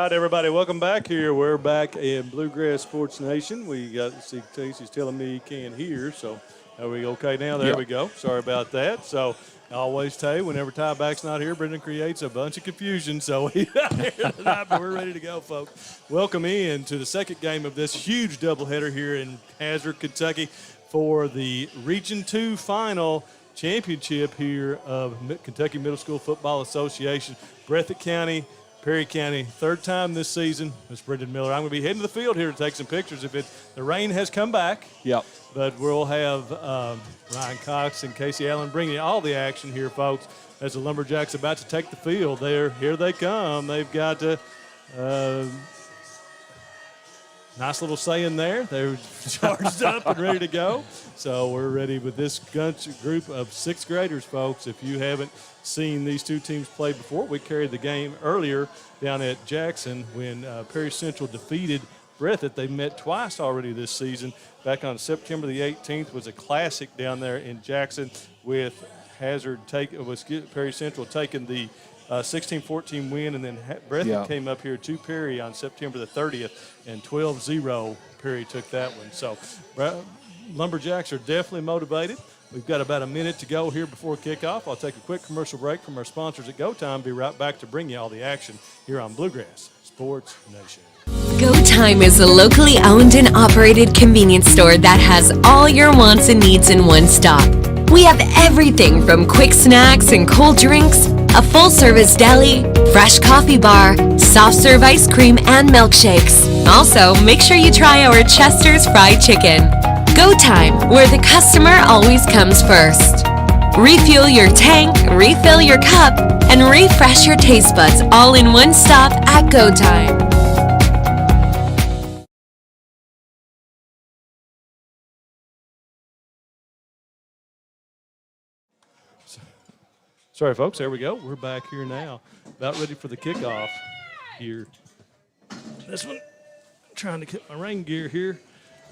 right, everybody, welcome back here. We're back in Bluegrass Sports Nation. We got, see, Casey's telling me he can't hear, so are we okay now? There we go. Sorry about that. So I always tell you, whenever Tieback's not here, Brendan creates a bunch of confusion. So we're here tonight, but we're ready to go, folks. Welcome in to the second game of this huge doubleheader here in Hazard, Kentucky for the Region 2 final championship here of Kentucky Middle School Football Association. Breathitt County, Perry County, third time this season. Mr. Brendan Miller. I'm going to be heading to the field here to take some pictures. The rain has come back. Yep. But we'll have Ryan Cox and Casey Allen bringing you all the action here, folks, as the Lumberjacks about to take the field. Here they come. They've got nice little saying there. They're charged up and ready to go. So we're ready with this group of sixth graders, folks. If you haven't seen these two teams play before, we carried the game earlier down at Jackson when Perry Central defeated Breathitt. They've met twice already this season. Back on September the 18th was a classic down there in Jackson with Perry Central taking the 16-14 win, and then Breathitt came up here to Perry on September the 30th, and 12-0 Perry took that one. So Lumberjacks are definitely motivated. We've got about a minute to go here before kickoff. I'll take a quick commercial break from our sponsors at Go Time. Be right back to bring you all the action here on Bluegrass Sports Nation. Go Time is a locally owned and operated convenience store that has all your wants and needs in one stop. We have everything from quick snacks and cold drinks, a full-service deli, fresh coffee bar, soft-serve ice cream, and milkshakes. Also, make sure you try our Chester's Fried Chicken. Go Time, where the customer always comes first. Refuel your tank, refill your cup, and refresh your taste buds all in one stop at Go Time. Sorry, folks. There we go. We're back here now, about ready for the kickoff here. This one, trying to get my rain gear here,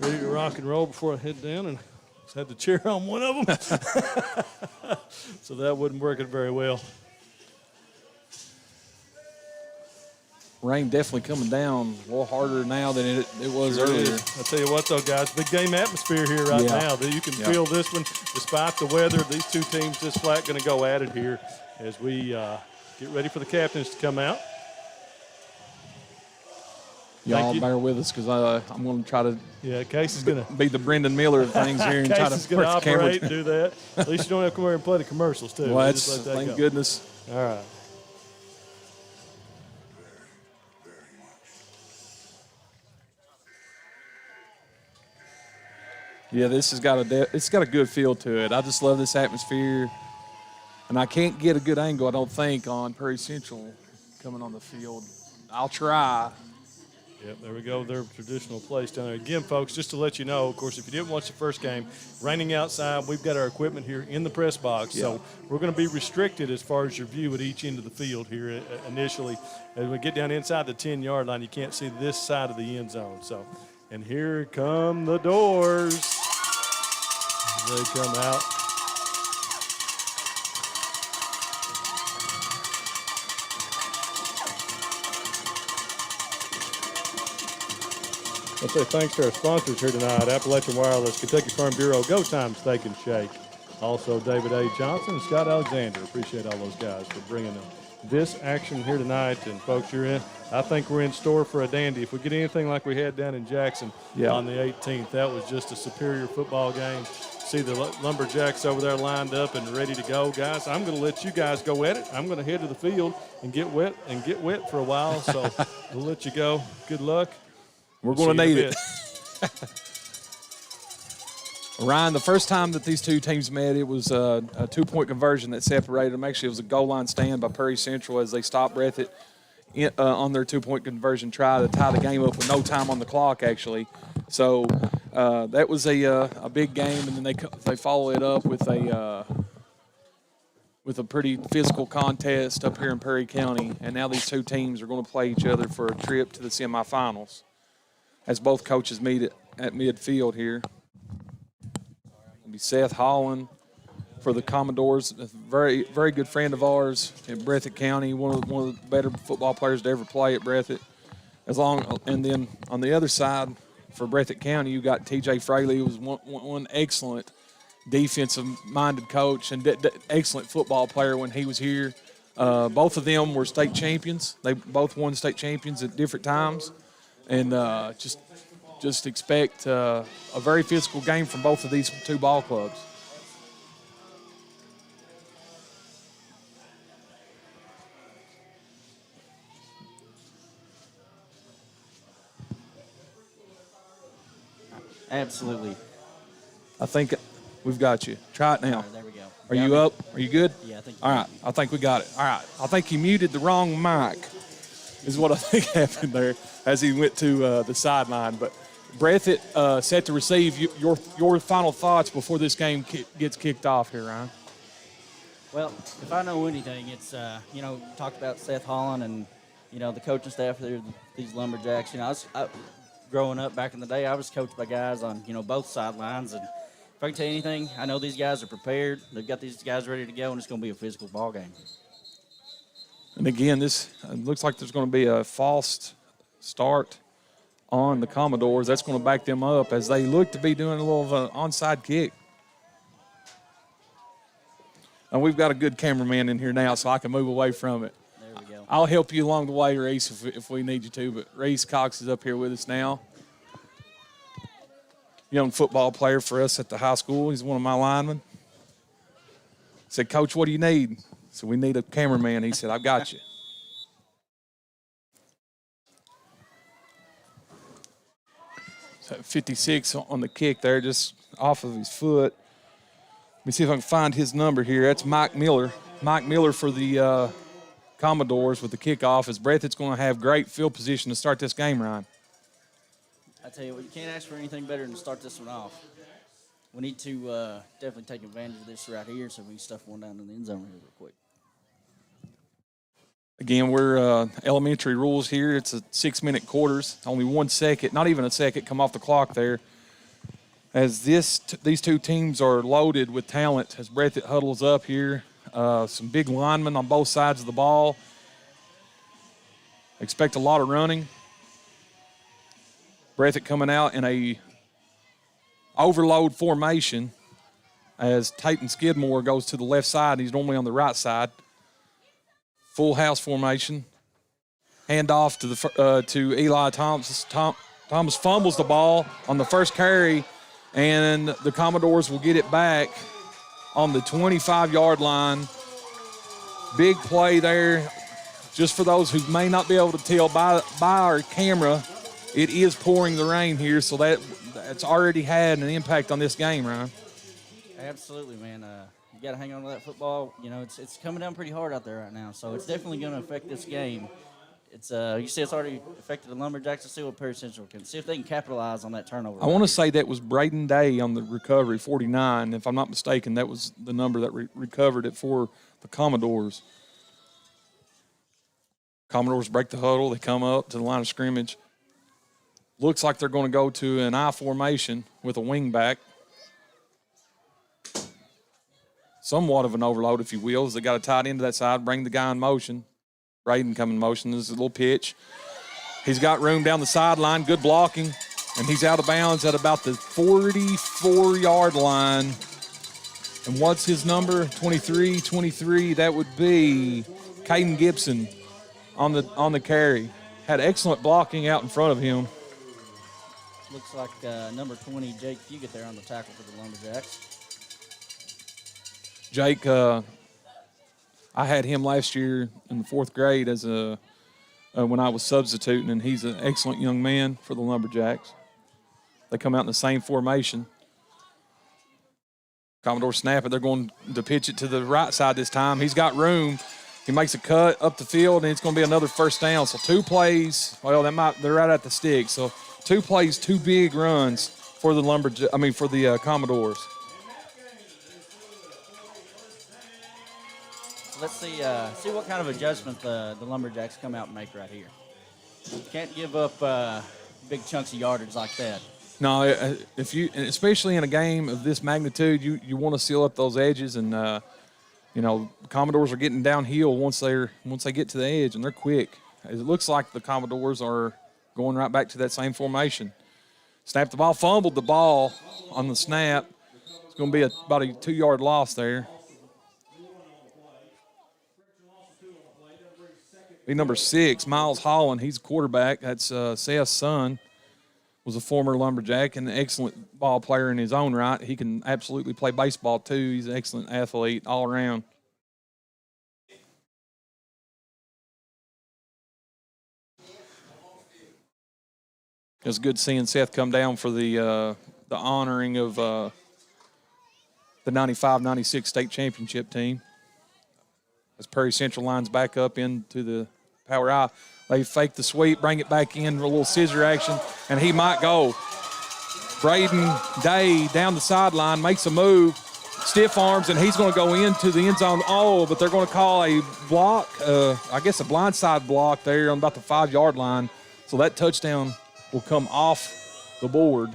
ready to rock and roll before I head down, and just had the chair on one of them. So that wasn't working very well. Rain definitely coming down a little harder now than it was earlier. I'll tell you what, though, guys, big game atmosphere here right now. You can feel this one. Despite the weather, these two teams just flat going to go at it here as we get ready for the captains to come out. Y'all bear with us because I'm going to try to Casey's going to be the Brendan Miller of things here and try to going to operate and do that. At least you don't have to come over and play the commercials, too. Well, thank goodness. All right. Yeah, this has got it's got a good feel to it. I just love this atmosphere, and I can't get a good angle, I don't think, on Perry Central coming on the field. I'll try. Yep, there we go. Their traditional place down there. Again, folks, just to let you know, of course, if you didn't watch the first game, raining outside, we've got our equipment here in the press box. So we're going to be restricted as far as your view at each end of the field here initially. As we get down inside the 10-yard line, you can't see this side of the end zone. So, and here come the doors. They come out. I'll say thanks to our sponsors here tonight, Appalachian Wireless, Kentucky Farm Bureau, Go Time Steak and Shake. Also David A. Johnson and Scott Alexander. Appreciate all those guys for bringing this action here tonight. And folks, I think we're in store for a dandy. If we get anything like we had down in Jackson on the 18th, that was just a superior football game. See the Lumberjacks over there lined up and ready to go. Guys, I'm going to let you guys go at it. I'm going to head to the field and get wet for a while. So we'll let you go. Good luck. We're going to need it. Ryan, the first time that these two teams met, it was a two-point conversion that separated them. Actually, it was a goal line stand by Perry Central as they stopped Breathitt on their two-point conversion try to tie the game up with no time on the clock, actually. So that was a big game, and then they follow it up with a pretty physical contest up here in Perry County. And now these two teams are going to play each other for a trip to the semifinals as both coaches meet at midfield here. It'll be Seth Holland for the Commodores, a very, very good friend of ours in Breathitt County, one of the better football players to ever play at Breathitt. And then on the other side for Breathitt County, you got T.J. Fraley, who was one excellent defensive-minded coach and excellent football player when he was here. Both of them were state champions. They both won state champions at different times, and just expect a very physical game from both of these two ball clubs. Absolutely. I think we've got you. Try it now. All right, there we go. Are you up? Are you good? Yeah, I think. All right. I think we got it. All right. I think he muted the wrong mic is what I think happened there as he went to the sideline. But Breathitt set to receive your final thoughts before this game gets kicked off here, Ryan. Well, if I know anything, it's, talked about Seth Holland and, the coaching staff there, these Lumberjacks. Growing up back in the day, I was coached by guys on, both sidelines. And if I can tell you anything, I know these guys are prepared. They've got these guys ready to go, and it's going to be a physical ball game. And again, this looks like there's going to be a false start on the Commodores. That's going to back them up as they look to be doing a little of an onside kick. And we've got a good cameraman in here now, so I can move away from it. There we go. I'll help you along the way, Reese, if we need you to. But Reese Cox is up here with us now. Young football player for us at the high school. He's one of my linemen. Said, Coach, what do you need? So we need a cameraman. He said, I've got you. So 56 on the kick there, just off of his foot. Let me see if I can find his number here. That's Mike Miller. Mike Miller for the Commodores with the kickoff. As Breathitt's going to have great field position to start this game, Ryan. I tell you what, you can't ask for anything better than to start this one off. We need to definitely take advantage of this right here so we can stuff one down in the end zone here real quick. Again, we're elementary rules here. It's a 6-minute quarters. Only 1 second, not even a second, come off the clock there. As these two teams are loaded with talent as Breathitt huddles up here. Some big linemen on both sides of the ball. Expect a lot of running. Breathitt coming out in a overload formation as Tayton Skidmore goes to the left side. He's normally on the right side. Full house formation. Handoff to Eli Thomas. Thomas fumbles the ball on the first carry, and the Commodores will get it back on the 25-yard line. Big play there. Just for those who may not be able to tell by our camera, it is pouring the rain here, so that's already had an impact on this game, Ryan. Absolutely, man. You got to hang on to that football. It's coming down pretty hard out there right now, so it's definitely going to affect this game. It's you see, it's already affected the Lumberjacks. Let's see what Perry Central can see if they can capitalize on that turnover. I want to say that was Braden Day on the recovery, 49. If I'm not mistaken, that was the number that recovered it for the Commodores. Commodores break the huddle. They come up to the line of scrimmage. Looks like they're going to go to an I formation with a wing back. Somewhat of an overload, if you will, as they got a tight end to that side, bring the guy in motion. Braden come in motion. This is a little pitch. He's got room down the sideline, good blocking, and he's out of bounds at about the 44-yard line. And what's his number? 23. That would be Caden Gibson on the carry. Had excellent blocking out in front of him. Looks like number 20, Jake Fugit there on the tackle for the Lumberjacks. Jake, I had him last year in the 4th grade as when I was substituting, and he's an excellent young man for the Lumberjacks. They come out in the same formation. Commodore snap it. They're going to pitch it to the right side this time. He's got room. He makes a cut up the field, and it's going to be another first down. So 2 plays. Well, they're right at the stick. So 2 plays, 2 big runs for the Commodores. Let's see what kind of adjustment the Lumberjacks come out and make right here. Can't give up big chunks of yardage like that. No, especially in a game of this magnitude, you want to seal up those edges, and Commodores are getting downhill once they get to the edge, and they're quick. It looks like the Commodores are going right back to that same formation. Snapped the ball, fumbled the ball on the snap. It's going to be about a 2-yard loss there. Be number 6, Miles Holland. He's a quarterback. That's Seth's son. Was a former Lumberjack and an excellent ball player in his own right. He can absolutely play baseball too. He's an excellent athlete all around. It was good seeing Seth come down for the honoring of the 95-96 state championship team. As Perry Central lines back up into the power I. They fake the sweep, bring it back in, a little scissor action, and he might go. Braden Day down the sideline, makes a move, stiff arms, and he's going to go into the end zone. Oh, but they're going to call a block, I guess a blindside block there on about the 5-yard line. So that touchdown will come off the board.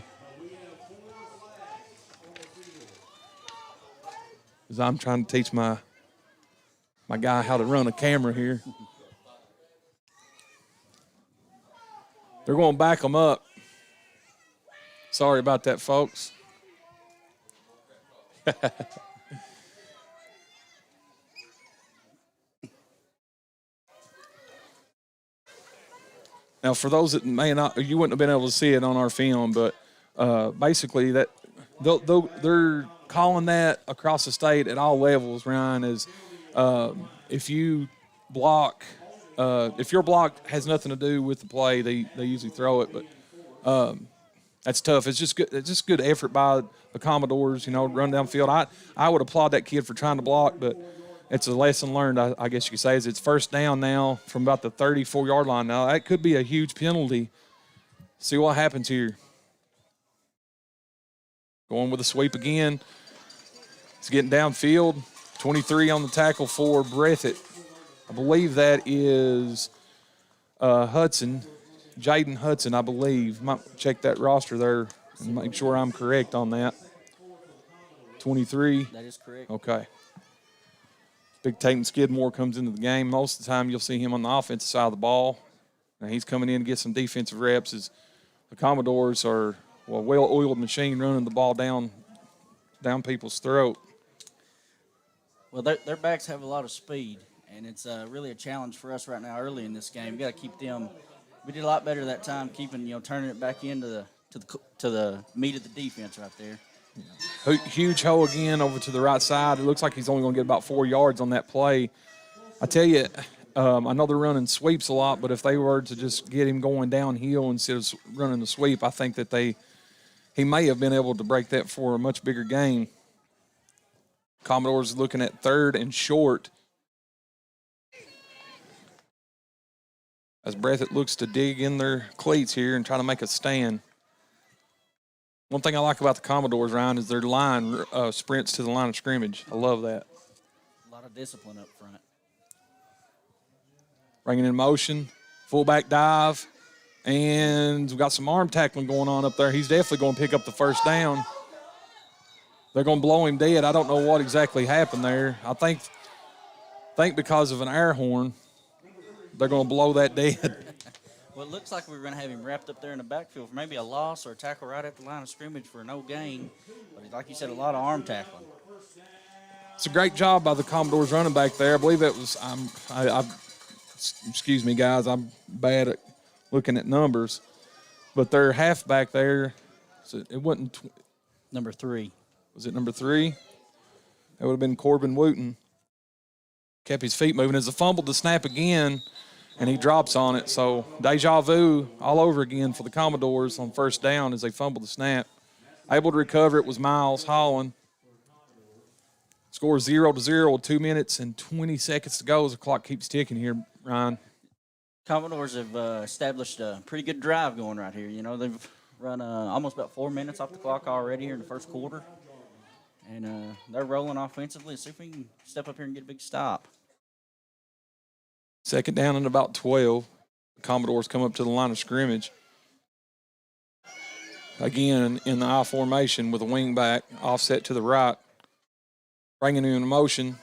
As I'm trying to teach my guy how to run a camera here. They're going to back them up. Sorry about that, folks. Now, for those that may not, you wouldn't have been able to see it on our film, but basically that they're calling that across the state at all levels, Ryan, is if you block – if your block has nothing to do with the play, they usually throw it. But that's tough. It's just good. It's just good effort by the Commodores. Run downfield. I would applaud that kid for trying to block, but it's a lesson learned. I guess you could say, is it's first down now from about the 34-yard line. Now that could be a huge penalty. See what happens here. Going with a sweep again. It's getting downfield. 23 on the tackle for Breathitt. I believe that is Hudson, Jaden Hudson, I believe. Might check that roster there and make sure I'm correct on that. 23. That is correct. Okay. Big Tatum Skidmore comes into the game. Most of the time you'll see him on the offensive side of the ball. Now he's coming in to get some defensive reps as the Commodores are a well-oiled machine running the ball down people's throat. Well, their backs have a lot of speed. And it's really a challenge for us right now early in this game. We got to keep them. We did a lot better that time, turning it back into the meat of the defense right there. Yeah. Huge hole again over to the right side. It looks like he's only going to get about 4 yards on that play. I tell you, I know they're running sweeps a lot, but if they were to just get him going downhill instead of running the sweep, I think that he may have been able to break that for a much bigger gain. Commodores looking at 3rd and short. As Breathitt looks to dig in their cleats here and try to make a stand. One thing I like about the Commodores, Ryan, is their line sprints to the line of scrimmage. I love that. A lot of discipline up front. Bringing in motion, fullback dive, and we've got some arm tackling going on up there. He's definitely going to pick up the first down. They're going to blow him dead. I don't know what exactly happened there. I think because of an air horn, they're going to blow that dead. Well, it looks like we're going to have him wrapped up there in the backfield for maybe a loss or a tackle right at the line of scrimmage for no gain. But like you said, a lot of arm tackling. It's a great job by the Commodores running back there. I believe it was excuse me, guys, I'm bad at looking at numbers. But their halfback there, so it wasn't number 3. Was it number 3? That would have been Corbin Wooten. Kept his feet moving as the fumbled the snap again, and he drops on it. So deja vu all over again for the Commodores on first down as they fumbled the snap. Able to recover it was Miles Holland. Score 0-0 with 2 minutes and 20 seconds to go as the clock keeps ticking here, Ryan. Commodores have established a pretty good drive going right here. They've run almost about 4 minutes off the clock already here in the first quarter. And they're rolling offensively. See if we can step up here and get a big stop. Second down and about 12. The Commodores come up to the line of scrimmage. Again, in the I formation with a wing back, offset to the right. Bringing him in motion.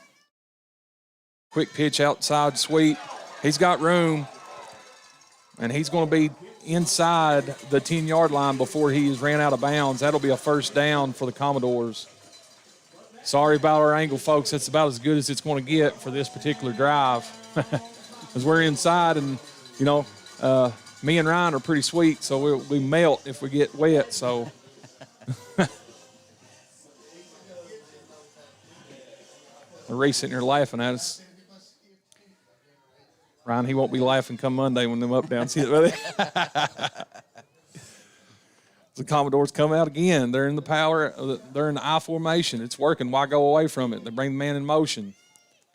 Quick pitch outside sweep. He's got room. and he's going to be inside the 10-yard line before he is ran out of bounds. That'll be a first down for the Commodores. Sorry about our angle, folks. That's about as good as it's going to get for this particular drive. Because we're inside, and, you know, me and Ryan are pretty sweet, so we melt if we get wet. So Ray's sitting here laughing at us. Ryan, he won't be laughing come Monday when them up down. See it, buddy? The Commodores come out again. They're in the power. They're in the I formation. It's working. Why go away from it? They bring the man in motion.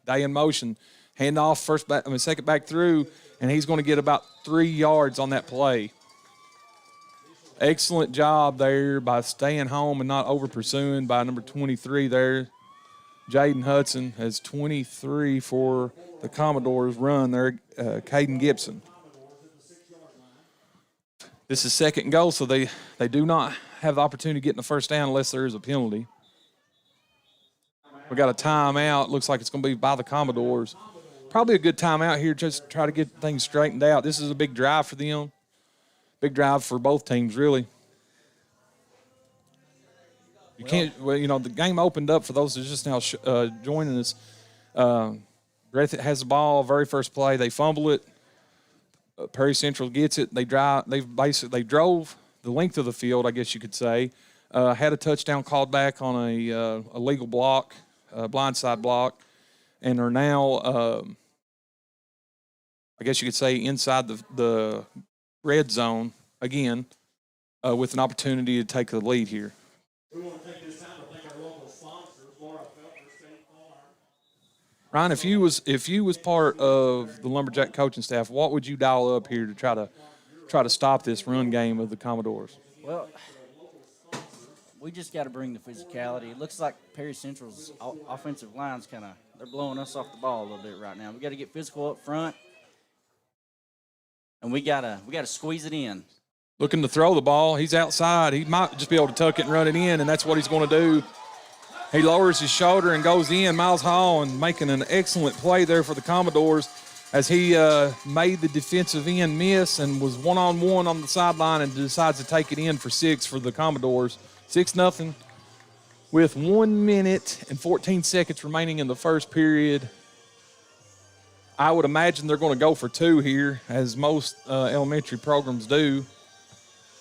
Day in motion. Hand off second back through, and he's going to get about 3 yards on that play. Excellent job there by staying home and not over pursuing by number 23 there. Jaden Hudson has 23 for the Commodores run there. Caden Gibson. This is second and goal, so they do not have the opportunity to get in the first down unless there is a penalty. We got a timeout. Looks like it's going to be by the Commodores. Probably a good timeout here just to try to get things straightened out. This is a big drive for them. Big drive for both teams, really. You can't, well, you know, the game opened up for those that are just now joining us. Breathitt has the ball, very first play. They fumble it. Perry Central gets it. They drove the length of the field, I guess you could say. Had a touchdown called back on a legal block, blindside block, and are now, I guess you could say, inside the red zone again with an opportunity to take the lead here. We want to take this time to thank our local sponsors, Laura Felter, State Farm. Ryan, if you was part of the Lumberjack coaching staff, what would you dial up here to try to stop this run game of the Commodores? Well, we just got to bring the physicality. It looks like Perry Central's offensive line's they're blowing us off the ball a little bit right now. We got to get physical up front, and we gotta squeeze it in. Looking to throw the ball. He's outside. He might just be able to tuck it and run it in, and that's what he's going to do. He lowers his shoulder and goes in. Miles Hall and making an excellent play there for the Commodores as he made the defensive end miss and was one-on-one on the sideline and decides to take it in for 6 for the Commodores. 6-0 with 1 minute and 14 seconds remaining in the first period. I would imagine they're going to go for 2 here, as most elementary programs do.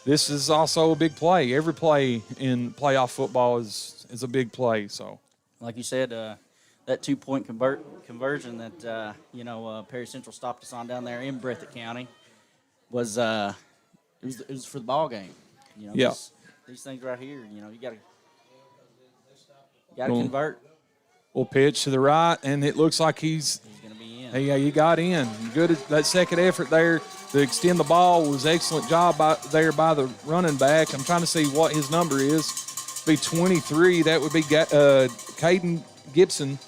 This is also a big play. Every play in playoff football is a big play. So, like you said, that 2-point conversion that Perry Central stopped us on down there in Breathitt County was it was for the ball game. You know, yeah. These things right here. You know, you got to convert. We'll pitch to the right, and it looks like he's going to be in. Yeah, he got in. Good at that second effort there to extend the ball was excellent job by the running back. I'm trying to see what his number is. Be 23. That would be Caden Gibson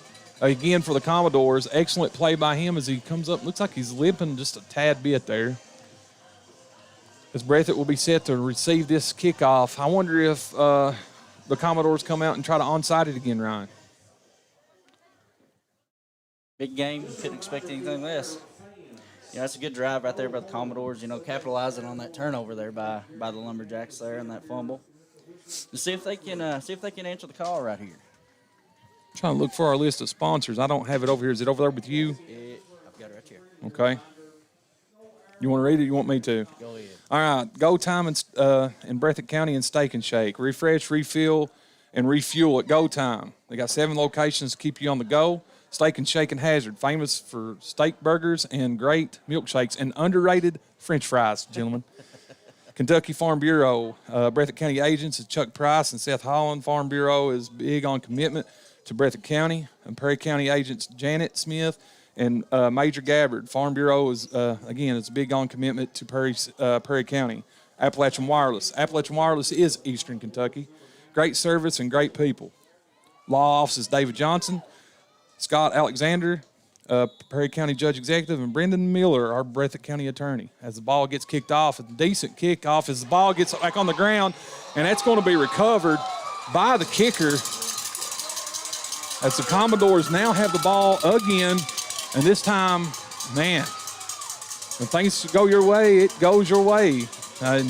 again for the Commodores. Excellent play by him as he comes up. Looks like he's limping just a tad bit there. As Breathitt will be set to receive this kickoff. I wonder if the Commodores come out and try to onside it again, Ryan. Big game. Couldn't expect anything less. Yeah, that's a good drive right there by the Commodores, capitalizing on that turnover there by the Lumberjacks there and that fumble. To see if they can answer the call right here. I'm trying to look for our list of sponsors. I don't have it over here. Is it over there with you? I've got it right here. Okay. You want to read it or you want me to? Go ahead. All right. Go time in Breathitt County and Steak and Shake. Refresh, refill, and refuel at Go Time. They got 7 locations to keep you on the go. Steak and Shake and Hazard, famous for steak burgers and great milkshakes and underrated French fries, gentlemen. Kentucky Farm Bureau, Breathitt County agents is Chuck Price and Seth Holland. Farm Bureau is big on commitment to Breathitt County. And Perry County agents Janet Smith and Major Gabbard. Farm Bureau is, again, it's big on commitment to Perry County. Appalachian Wireless. Appalachian Wireless is Eastern Kentucky. Great service and great people. Law office is David Johnson. Scott Alexander, Perry County Judge Executive, and Brendan Miller, our Breathitt County Attorney. As the ball gets kicked off, a decent kickoff as the ball gets back on the ground, and that's going to be recovered by the kicker as the Commodores now have the ball again, and this time, man, when things go your way, it goes your way. And,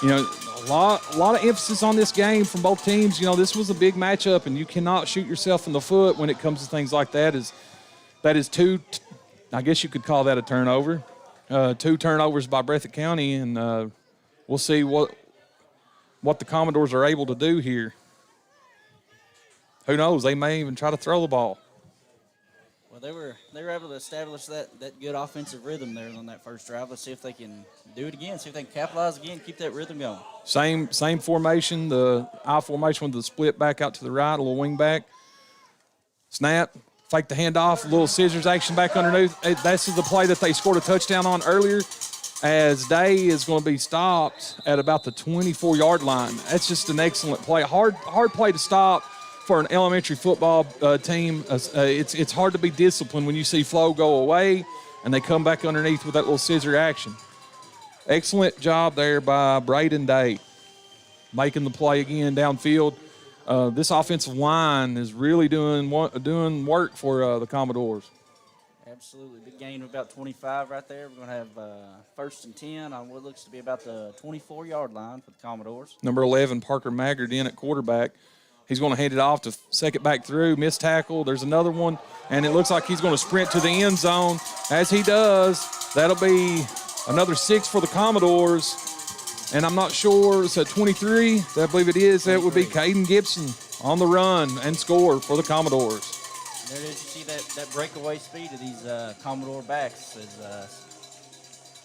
you know, a lot of emphasis on this game from both teams. You know, this was a big matchup, and you cannot shoot yourself in the foot when it comes to things like that. That is two, I guess you could call that a turnover. 2 turnovers by Breathitt County, and we'll see what the Commodores are able to do here. Who knows? They may even try to throw the ball. Well, they were able to establish that good offensive rhythm there on that first drive. Let's see if they can do it again. See if they can capitalize again, keep that rhythm going. Same formation, the I formation with the split back out to the right, a little wing back. Snap, fake the handoff, a little scissors action back underneath. This is the play that they scored a touchdown on earlier, as Day is going to be stopped at about the 24-yard line. That's just an excellent play. Hard play to stop for an elementary football team. It's hard to be disciplined when you see flow go away and they come back underneath with that little scissor action. Excellent job there by Braden Day, making the play again downfield. This offensive line is really doing work for the Commodores. Absolutely. Big gain of about 25 right there. We're going to have 1st and 10 on what looks to be about the 24-yard line for the Commodores. Number 11, Parker Maggard, in at quarterback. He's going to hand it off to second back through, missed tackle. There's another one, and it looks like he's going to sprint to the end zone. As he does, that'll be another 6 for the Commodores. And I'm not sure, it's at 23, I believe it is. That would be Caden Gibson on the run and score for the Commodores. There it is. You see that breakaway speed of these Commodore backs is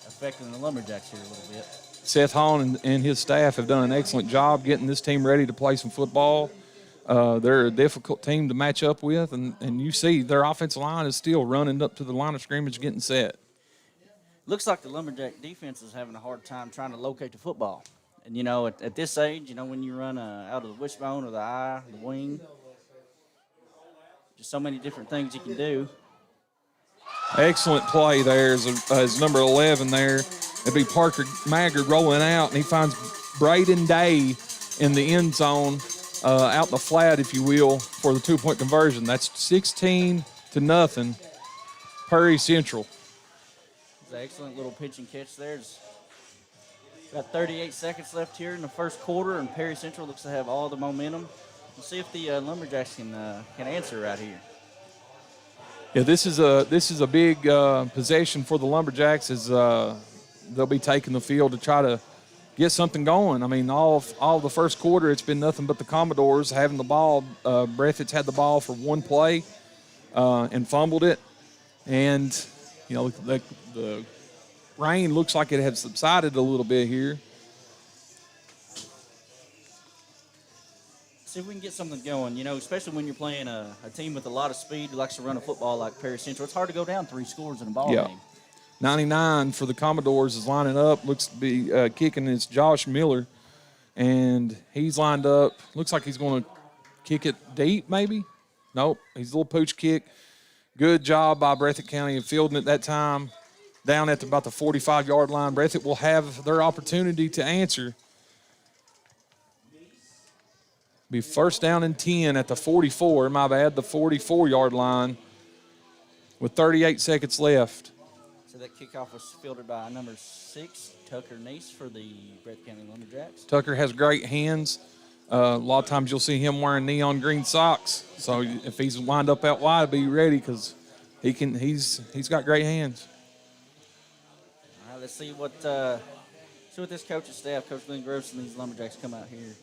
affecting the Lumberjacks here a little bit. Seth Hahn and his staff have done an excellent job getting this team ready to play some football. They're a difficult team to match up with, and you see their offensive line is still running up to the line of scrimmage getting set. Looks like the Lumberjack defense is having a hard time trying to locate the football. And, you know, at this age, you know, when you run out of the wishbone or the eye, the wing, just so many different things you can do. Excellent play there as number 11 there. It'd be Parker Maggard rolling out, and he finds Braden Day in the end zone, out in the flat, if you will, for the 2-point conversion. That's 16-0, Perry Central. It's an excellent little pitch and catch there. There's about 38 seconds left here in the first quarter, and Perry Central looks to have all the momentum. We'll see if the Lumberjacks can answer right here. Yeah, this is a big possession for the Lumberjacks, as they'll be taking the field to try to get something going. I mean, all the first quarter, it's been nothing but the Commodores having the ball. Breathitt's had the ball for one play and fumbled it, and you know the rain looks like it has subsided a little bit here. See if we can get something going, you know, especially when you're playing a team with a lot of speed who likes to run a football like Perry Central. It's hard to go down 3 scores in a ball game. 99 for the Commodores is lining up. Looks to be kicking is Josh Miller, and he's lined up. Looks like he's going to kick it deep, maybe. Nope, he's a little pooch kick. Good job by Breathitt County of fielding it that time down at about the 45-yard line. Breathitt will have their opportunity to answer. Be 1st down and 10 at the 44, my bad, the 44-yard line with 38 seconds left. So that kickoff was fielded by number 6, Tucker Neese, for the Breathitt County Lumberjacks. Tucker has great hands. A lot of times you'll see him wearing neon green socks. So if he's lined up out wide, be ready because he's got great hands. All right, let's see what this coach's staff, Coach Glenn Gross, and these Lumberjacks come out here.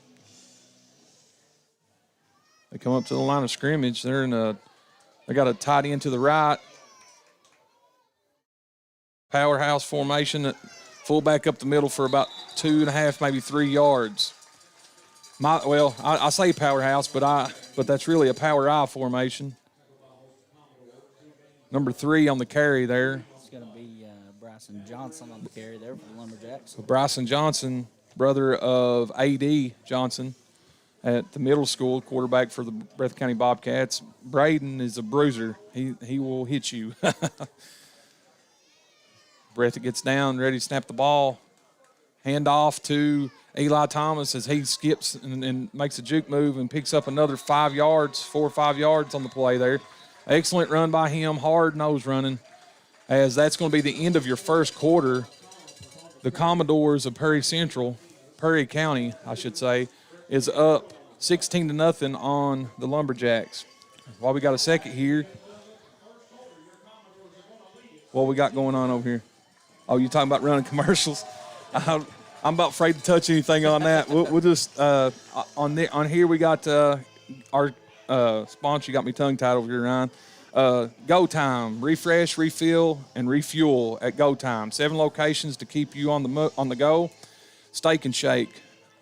They come up to the line of scrimmage. They got a tight end to the right. Powerhouse formation, fullback up the middle for about 2.5, maybe 3 yards. I say powerhouse, but that's really a power I formation. Number 3 on the carry there. It's going to be Bryson Johnson on the carry there for the Lumberjacks. So Bryson Johnson, brother of A.D. Johnson at the middle school, quarterback for the Breathitt County Bobcats. Braden is a bruiser. He will hit you. Breathitt gets down, ready to snap the ball. Hand off to Eli Thomas as he skips and makes a juke move and picks up another 4 or 5 yards on the play there. Excellent run by him, hard nose running. as that's going to be the end of your first quarter. The Commodores of Perry County, I should say, is up 16-0 on the Lumberjacks. While we got a second here, what we got going on over here? Oh, you talking about running commercials? I'm about afraid to touch anything on that. We'll just on here we got our sponsor. You got me tongue tied over here, Ryan. Go Time, refresh, refill, and refuel at Go Time. 7 locations to keep you on the go. Steak and Shake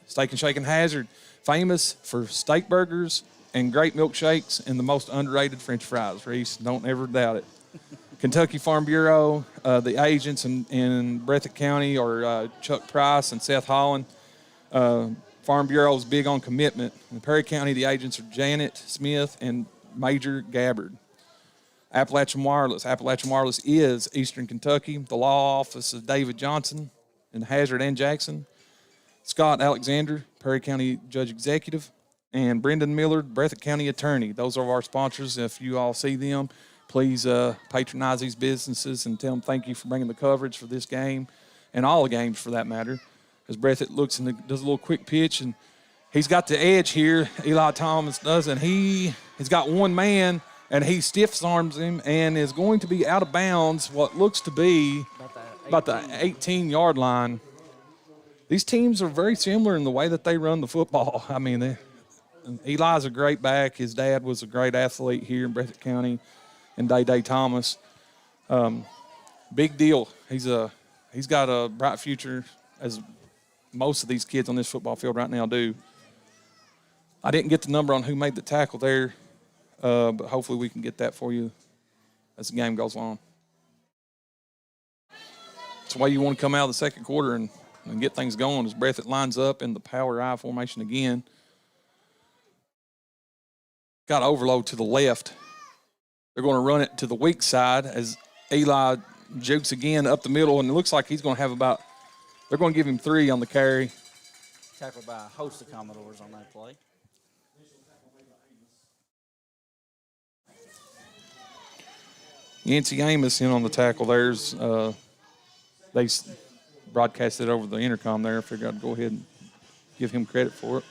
and Hazard, famous for steak burgers and great milkshakes and the most underrated French fries. Reese, don't ever doubt it. Kentucky Farm Bureau, the agents in Breathitt County are Chuck Price and Seth Holland. Farm Bureau is big on commitment. In Perry County, the agents are Janet Smith and Major Gabbard. Appalachian Wireless is Eastern Kentucky. The law office is David Johnson in Hazard and Jackson. Scott Alexander, Perry County Judge Executive. And Brendan Miller, Breathitt County Attorney. Those are our sponsors. If you all see them, please patronize these businesses and tell them thank you for bringing the coverage for this game and all the games for that matter. As Breathitt looks and does a little quick pitch, and he's got the edge here, Eli Thomas does, and he's got one man, and he stiff arms him and is going to be out of bounds what looks to be about the 18-yard line. These teams are very similar in the way that they run the football. I mean, Eli's a great back. His dad was a great athlete here in Breathitt County, and Day Thomas. Big deal. He's got a bright future, as most of these kids on this football field right now do. I didn't get the number on who made the tackle there, but hopefully we can get that for you as the game goes on. That's why you want to come out of the second quarter and get things going as Breathitt lines up in the power I formation again. Got overload to the left. They're going to run it to the weak side as Eli jukes again up the middle, and it looks like he's going to have they're going to give him 3 on the carry. Tackled by a host of Commodores on that play. Yancey Amos in on the tackle. They broadcasted over the intercom there. I figured I'd go ahead and give him credit for it.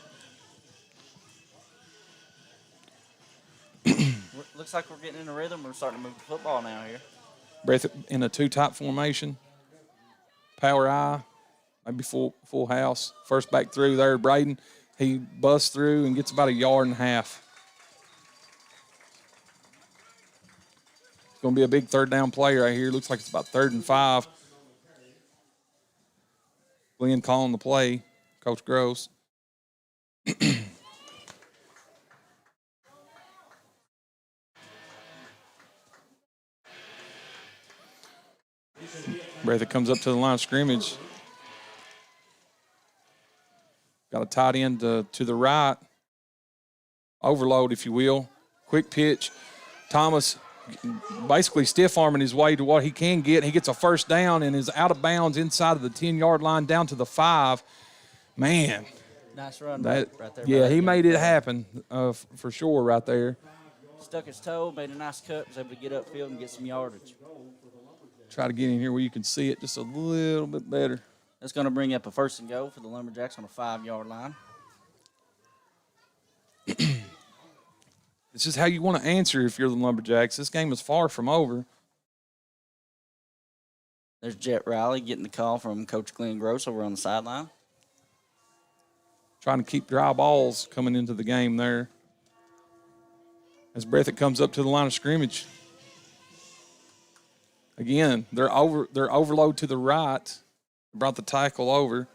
Looks like we're getting in a rhythm. We're starting to move the football now here. Breathitt in a 2-type formation. Power I, maybe full house. First back through there, Braden. He busts through and gets about 1.5 yards. It's going to be a big third down play right here. Looks like it's about 3rd and 5. Glenn calling the play, Coach Gross. Breathitt comes up to the line of scrimmage. Got a tight end to the right. Overload, if you will. Quick pitch. Thomas basically stiff-arming his way to what he can get. He gets a first down and is out of bounds inside of the 10-yard line down to the 5. Man. Nice run right there. Yeah, he made it happen for sure right there. Stuck his toe, made a nice cut, was able to get upfield and get some yardage. Try to get in here where you can see it just a little bit better. That's going to bring up a 1st and goal for the Lumberjacks on a 5-yard line. This is how you want to answer if you're the Lumberjacks. This game is far from over. There's Jet Riley getting the call from Coach Glenn Gross over on the sideline. Trying to keep dry balls coming into the game there. As Breathitt comes up to the line of scrimmage. Again, they're overload to the right. Brought the tackle over.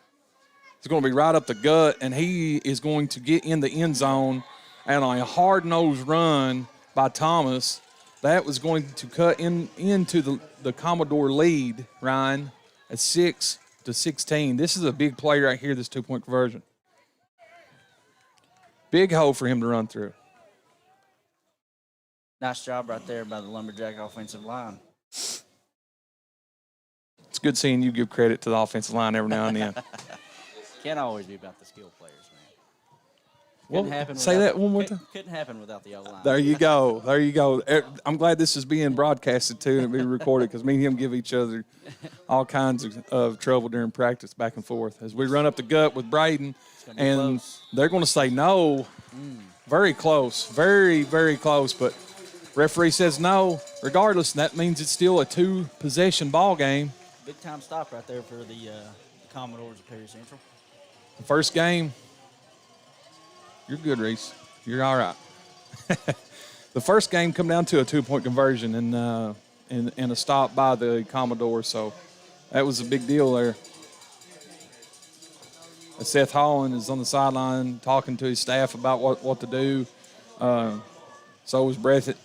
It's going to be right up the gut, and he is going to get in the end zone. And on a hard-nosed run by Thomas, that was going to cut into the Commodore lead, Ryan, at 6-16. This is a big play right here, this 2-point conversion. Big hole for him to run through. Nice job right there by the Lumberjack offensive line. It's good seeing you give credit to the offensive line every now and then. Can't always be about the skill players, man. Couldn't happen say without that one more time. Couldn't happen without the O-line. There you go. There you go. I'm glad this is being broadcasted too and being recorded because me and him give each other all kinds of trouble during practice back and forth as we run up the gut with Braden, and they're going to say no. Very close, very, very close, but referee says no. Regardless, that means it's still a 2-possession ball game. Big time stop right there for the Commodores of Perry Central. The first game. You're good, Reese. You're all right. The first game come down to a 2-point conversion and a stop by the Commodores, so that was a big deal there. Seth Holland is on the sideline talking to his staff about what to do. So was Breathitt.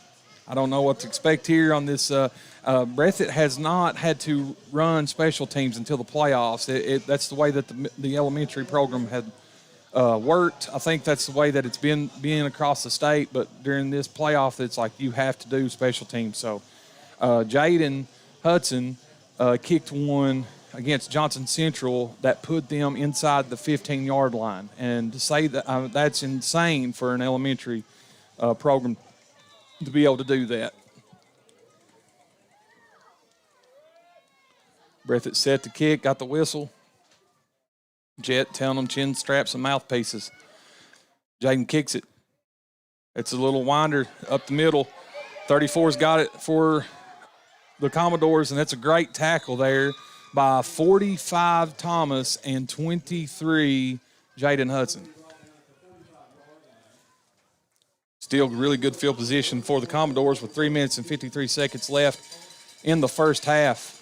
I don't know what to expect here on this. Breathitt has not had to run special teams until the playoffs. That's the way that the elementary program had worked. I think that's the way that it's been across the state, but during this playoff, it's like you have to do special teams. So Jaden Hudson kicked one against Johnson Central that put them inside the 15-yard line. And to say that that's insane for an elementary program to be able to do that. Breathitt set to kick, got the whistle. Jet telling them chin straps and mouthpieces. Jaden kicks it. It's a little winder up the middle. 34's got it for the Commodores, and that's a great tackle there by 45 Thomas and 23 Jaden Hudson. Still really good field position for the Commodores with 3 minutes and 53 seconds left in the first half.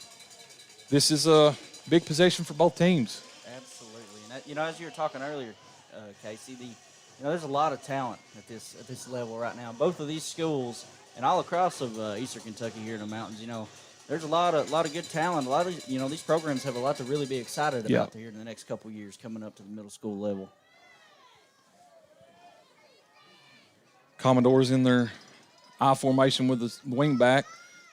This is a big possession for both teams. Absolutely. And that, as you were talking earlier, Casey, there's a lot of talent at this level right now. Both of these schools and all across of Eastern Kentucky here in the mountains, there's a lot of good talent. A lot of these programs have a lot to really be excited about here in the next couple of years coming up to the middle school level. Commodores in their I formation with the wing back.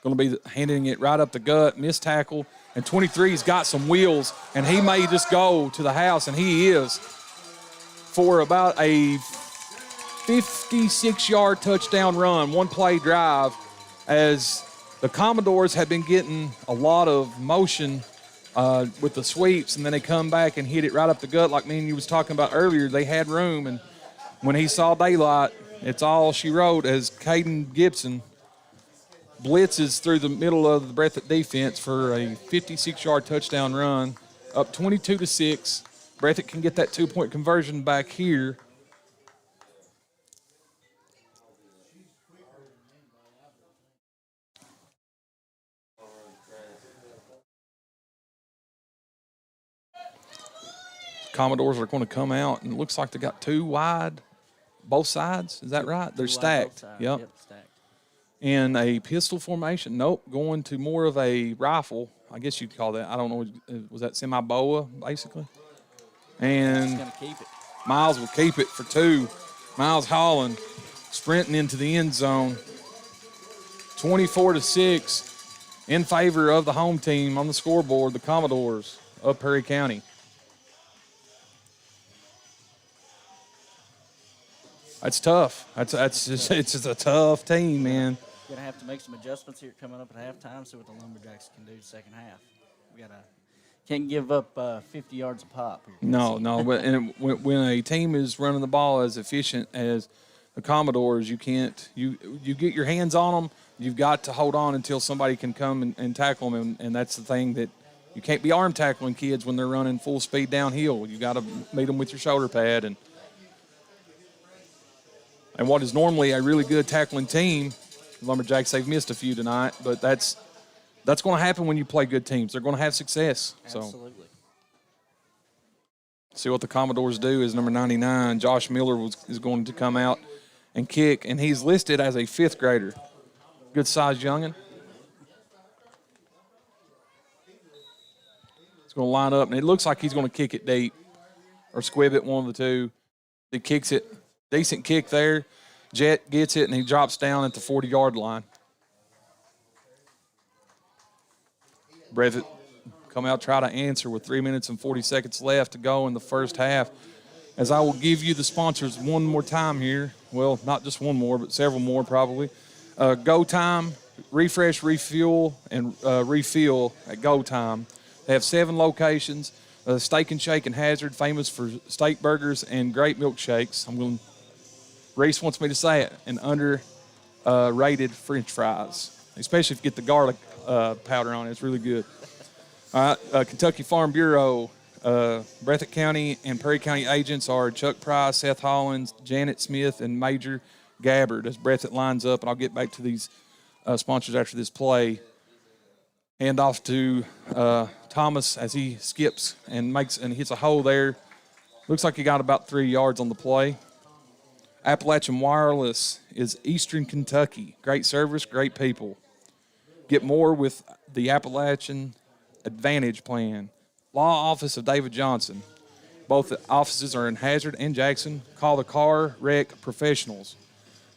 Going to be handing it right up the gut, missed tackle, and 23's got some wheels, and he may just go to the house, and he is, for about a 56-yard touchdown run, one-play drive, as the Commodores have been getting a lot of motion with the sweeps, and then they come back and hit it right up the gut like me and you was talking about earlier. They had room, and when he saw daylight, it's all she wrote as Caden Gibson blitzes through the middle of the Breathitt defense for a 56-yard touchdown run, up 22-6. Breathitt can get that 2-point conversion back here. Commodores are going to come out, and it looks like they got 2 wide, both sides. Is that right? They're stacked. Yep, stacked. In a pistol formation. Nope, going to more of a rifle. I guess you'd call that. I don't know. Was that semi-boa, basically? And he's going to keep it. Miles will keep it for 2. Miles Holland sprinting into the end zone. 24-6 in favor of the home team on the scoreboard, the Commodores of Perry County. That's tough. It's just a tough team, man. Going to have to make some adjustments here coming up at halftime, see what the Lumberjacks can do second half. We can't give up 50 yards a pop here. No. And when a team is running the ball as efficient as the Commodores, you can't. You get your hands on them. You've got to hold on until somebody can come and tackle them, and that's the thing that you can't be arm tackling kids when they're running full speed downhill. You got to meet them with your shoulder pad and what is normally a really good tackling team. Lumberjacks, they've missed a few tonight, but that's going to happen when you play good teams. They're going to have success. Absolutely. So, see what the Commodores do is number 99, Josh Miller, is going to come out and kick, and he's listed as a 5th grader. Good-sized youngin'. He's going to line up, and it looks like he's going to kick it deep or squib it, one of the two. He kicks it. Decent kick there. Jet gets it, and he drops down at the 40-yard line. Breathitt come out, try to answer with 3 minutes and 40 seconds left to go in the first half. as I will give you the sponsors one more time here. Well, not just one more, but several more probably. Go Time, Refresh, Refuel, and Refill at Go Time. They have 7 locations. Steak and Shake and Hazard, famous for steak burgers and great milkshakes. Reese wants me to say it, and underrated French fries, especially if you get the garlic powder on it. It's really good. All right, Kentucky Farm Bureau, Breathitt County and Perry County agents are Chuck Price, Seth Hollins, Janet Smith, and Major Gabbard as Breathitt lines up. And I'll get back to these sponsors after this play. Hand off to Thomas as he skips and hits a hole there. Looks like he got about 3 yards on the play. Appalachian Wireless is Eastern Kentucky. Great service, great people. Get more with the Appalachian Advantage Plan. Law Office of David Johnson. Both offices are in Hazard and Jackson. Call the car wreck professionals.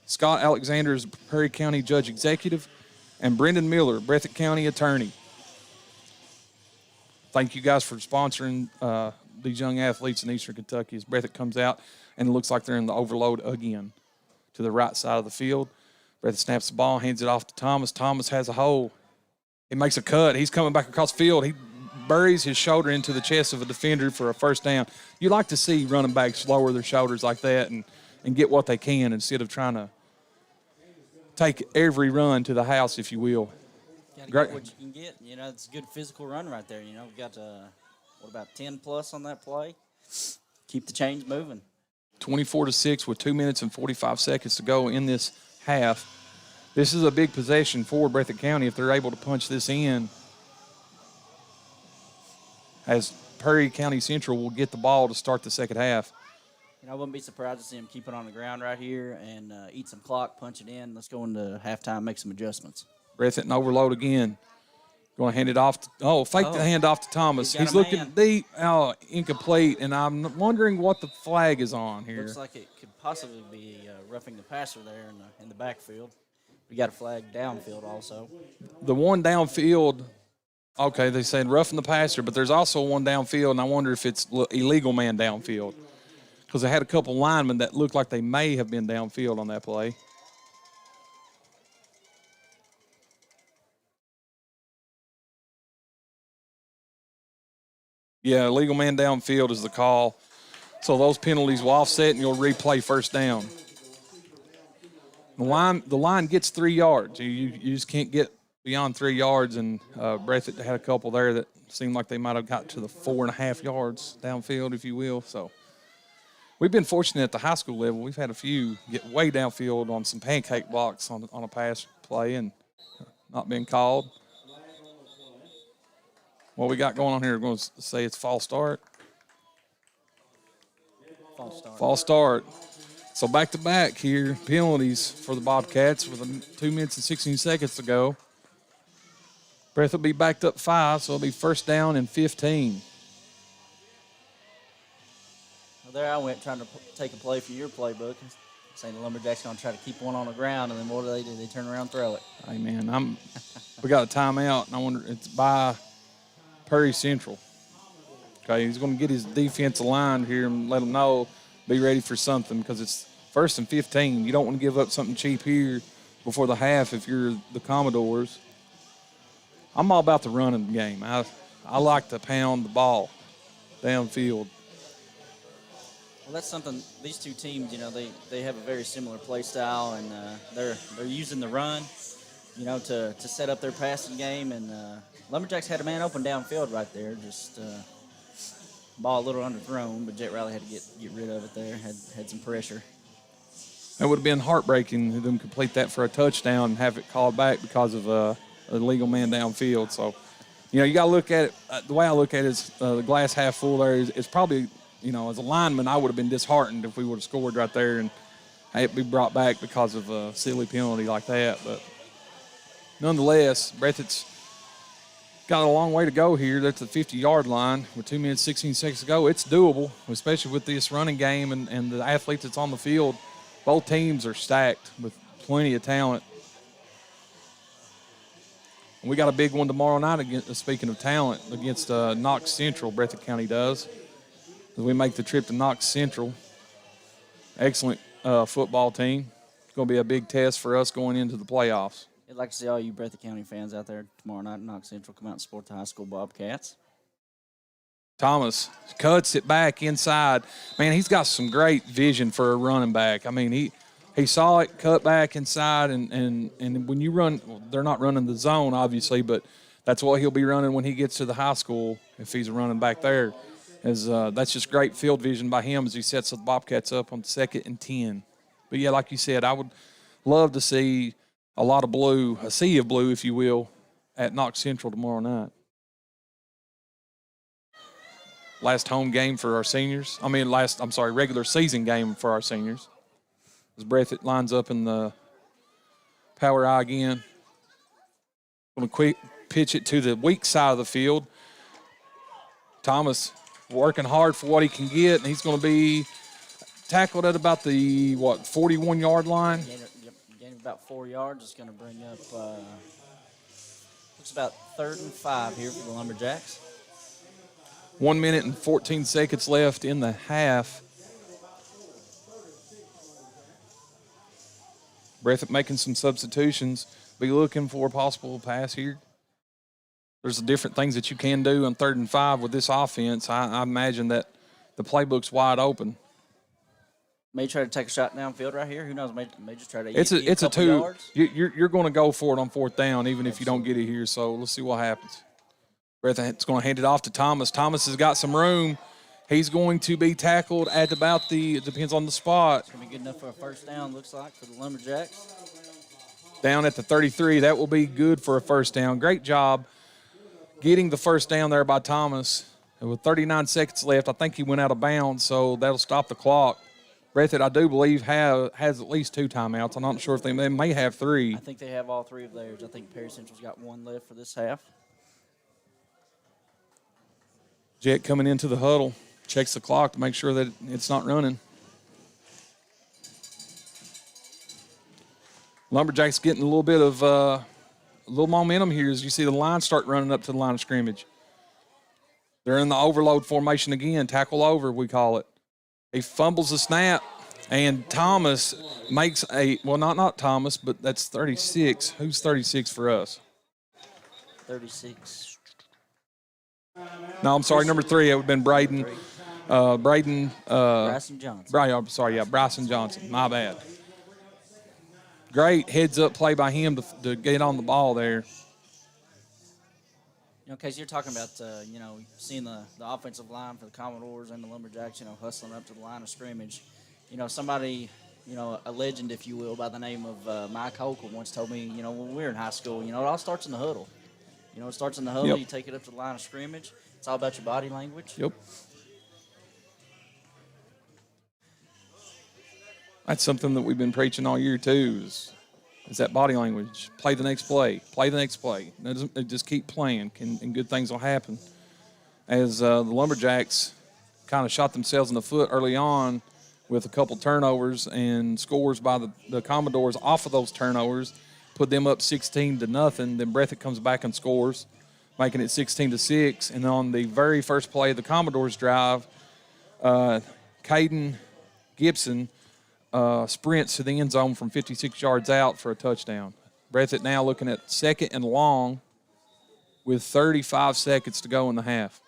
Scott Alexander is Perry County Judge Executive, and Brendan Miller, Breathitt County Attorney. Thank you guys for sponsoring these young athletes in Eastern Kentucky as Breathitt comes out, and it looks like they're in the overload again to the right side of the field. Breathitt snaps the ball, hands it off to Thomas. Thomas has a hole. He makes a cut. He's coming back across the field. He buries his shoulder into the chest of a defender for a first down. You like to see running backs lower their shoulders like that and get what they can instead of trying to take every run to the house, if you will. Gotta get what you can get. You know, it's a good physical run right there. You know, we've got, what, about 10 plus on that play? Keep the chains moving. 24-6 with 2 minutes and 45 seconds to go in this half. This is a big possession for Breathitt County if they're able to punch this in, as Perry County Central will get the ball to start the second half. You know, I wouldn't be surprised to see him keep it on the ground right here and eat some clock, punch it in. Let's go into halftime, make some adjustments. Breathitt and overload again. Going to hand it off. Fake the hand off to Thomas. He's looking deep. Oh, incomplete. And I'm wondering what the flag is on here. Looks like it could possibly be roughing the passer there in the backfield. We got a flag downfield also. The one downfield, okay, they said roughing the passer, but there's also one downfield, and I wonder if it's illegal man downfield, because they had a couple linemen that looked like they may have been downfield on that play. Yeah, illegal man downfield is the call. So those penalties will offset, and you'll replay first down. The line gets 3 yards. You just can't get beyond 3 yards, and Breathitt had a couple there that seemed like they might have got to the 4.5 yards downfield, if you will. So we've been fortunate at the high school level. We've had a few get way downfield on some pancake blocks on a pass play and not been called. What we got going on here, we're going to say it's false start. False start. So back-to-back here, penalties for the Bobcats with 2 minutes and 16 seconds to go. Breath will be backed up 5, so it'll be first down and 15. Well, there I went trying to take a play from your playbook, saying the Lumberjacks going to try to keep one on the ground, and then what do? They turn around and throw it. Hey, man, we got a timeout, and I wonder, it's by Perry Central. Okay, he's going to get his defensive line here and let them know, be ready for something, because it's first and 15. You don't want to give up something cheap here before the half if you're the Commodores. I'm all about the running game. I like to pound the ball downfield. Well, that's something, these two teams, you know, they have a very similar play style, and they're using the run, you know, to set up their passing game. And Lumberjacks had a man open downfield right there, just ball a little underthrown, but Jet Riley had to get rid of it there, had some pressure. It would have been heartbreaking to them complete that for a touchdown and have it called back because of a legal man downfield. So, you know, you got to look at it. The way I look at it is the glass half full there is probably, you know, as a lineman, I would have been disheartened if we would have scored right there and it be brought back because of a silly penalty like that. But nonetheless, Breathitt's got a long way to go here. That's the 50-yard line with 2 minutes, 16 seconds to go. It's doable, especially with this running game and the athletes that's on the field. Both teams are stacked with plenty of talent. And we got a big one tomorrow night, speaking of talent, against Knox Central, Breathitt County does. as we make the trip to Knox Central. Excellent football team. It's going to be a big test for us going into the playoffs. I'd like to see all you Breathitt County fans out there tomorrow night in Knox Central come out and support the high school Bobcats. Thomas cuts it back inside. Man, he's got some great vision for a running back. I mean, he saw it, cut back inside, and when you run, well, they're not running the zone, obviously, but that's what he'll be running when he gets to the high school if he's running back there. That's just great field vision by him as he sets the Bobcats up on 2nd and 10. But, yeah, like you said, I would love to see a lot of blue, a sea of blue, if you will, at Knox Central tomorrow night. Last home game for our seniors. Regular season game for our seniors. As Breathitt lines up in the power I again. Going to quick pitch it to the weak side of the field. Thomas working hard for what he can get, and he's going to be tackled at about the, 41-yard line? Gained about 4 yards. It's going to bring up, looks about 3rd and 5 here for the Lumberjacks. 1 minute and 14 seconds left in the half. Breathitt making some substitutions. Be looking for a possible pass here. There's different things that you can do on 3rd and 5 with this offense. I imagine that the playbook's wide open. May try to take a shot downfield right here. Who knows? May just try to it's a two. Yards. You're going to go for it on 4th down, even if you don't get it here. So let's see what happens. Breathitt's going to hand it off to Thomas. Thomas has got some room. He's going to be tackled at about it depends on the spot. It's going to be good enough for a 1st down, looks like, for the Lumberjacks. Down at the 33. That will be good for a 1st down. Great job getting the 1st down there by Thomas. And with 39 seconds left, I think he went out of bounds, so that'll stop the clock. Breathitt, I do believe, has at least 2 timeouts. I'm not sure if they may have 3. I think they have all 3 of theirs. I think Perry Central's got 1 left for this half. Jet coming into the huddle, checks the clock to make sure that it's not running. Lumberjacks getting a little bit of a little momentum here as you see the line start running up to the line of scrimmage. They're in the overload formation again, tackle over, we call it. He fumbles the snap, and Thomas makes not Thomas, but that's 36. Who's 36 for us? 36. No, I'm sorry, number 3. It would have been Bryson Johnson. Bryson Johnson. My bad. Great heads-up play by him to get on the ball there. Case you're talking about, seeing the offensive line for the Commodores and the Lumberjacks, hustling up to the line of scrimmage. Somebody, a legend, if you will, by the name of Mike Holcomb once told me, when we were in high school, it all starts in the huddle. It starts in the huddle. Yep. You take it up to the line of scrimmage. It's all about your body language. Yep. That's something that we've been preaching all year, too, is that body language. Play the next play. Play the next play. Just keep playing, and good things will happen. As the Lumberjacks kind of shot themselves in the foot early on with a couple turnovers and scores by the Commodores off of those turnovers, put them up 16-0. Then Breathitt comes back and scores, making it 16-6. And on the very first play of the Commodores drive, Caden Gibson sprints to the end zone from 56 yards out for a touchdown. Breathitt now looking at 2nd and long with 35 seconds to go in the half.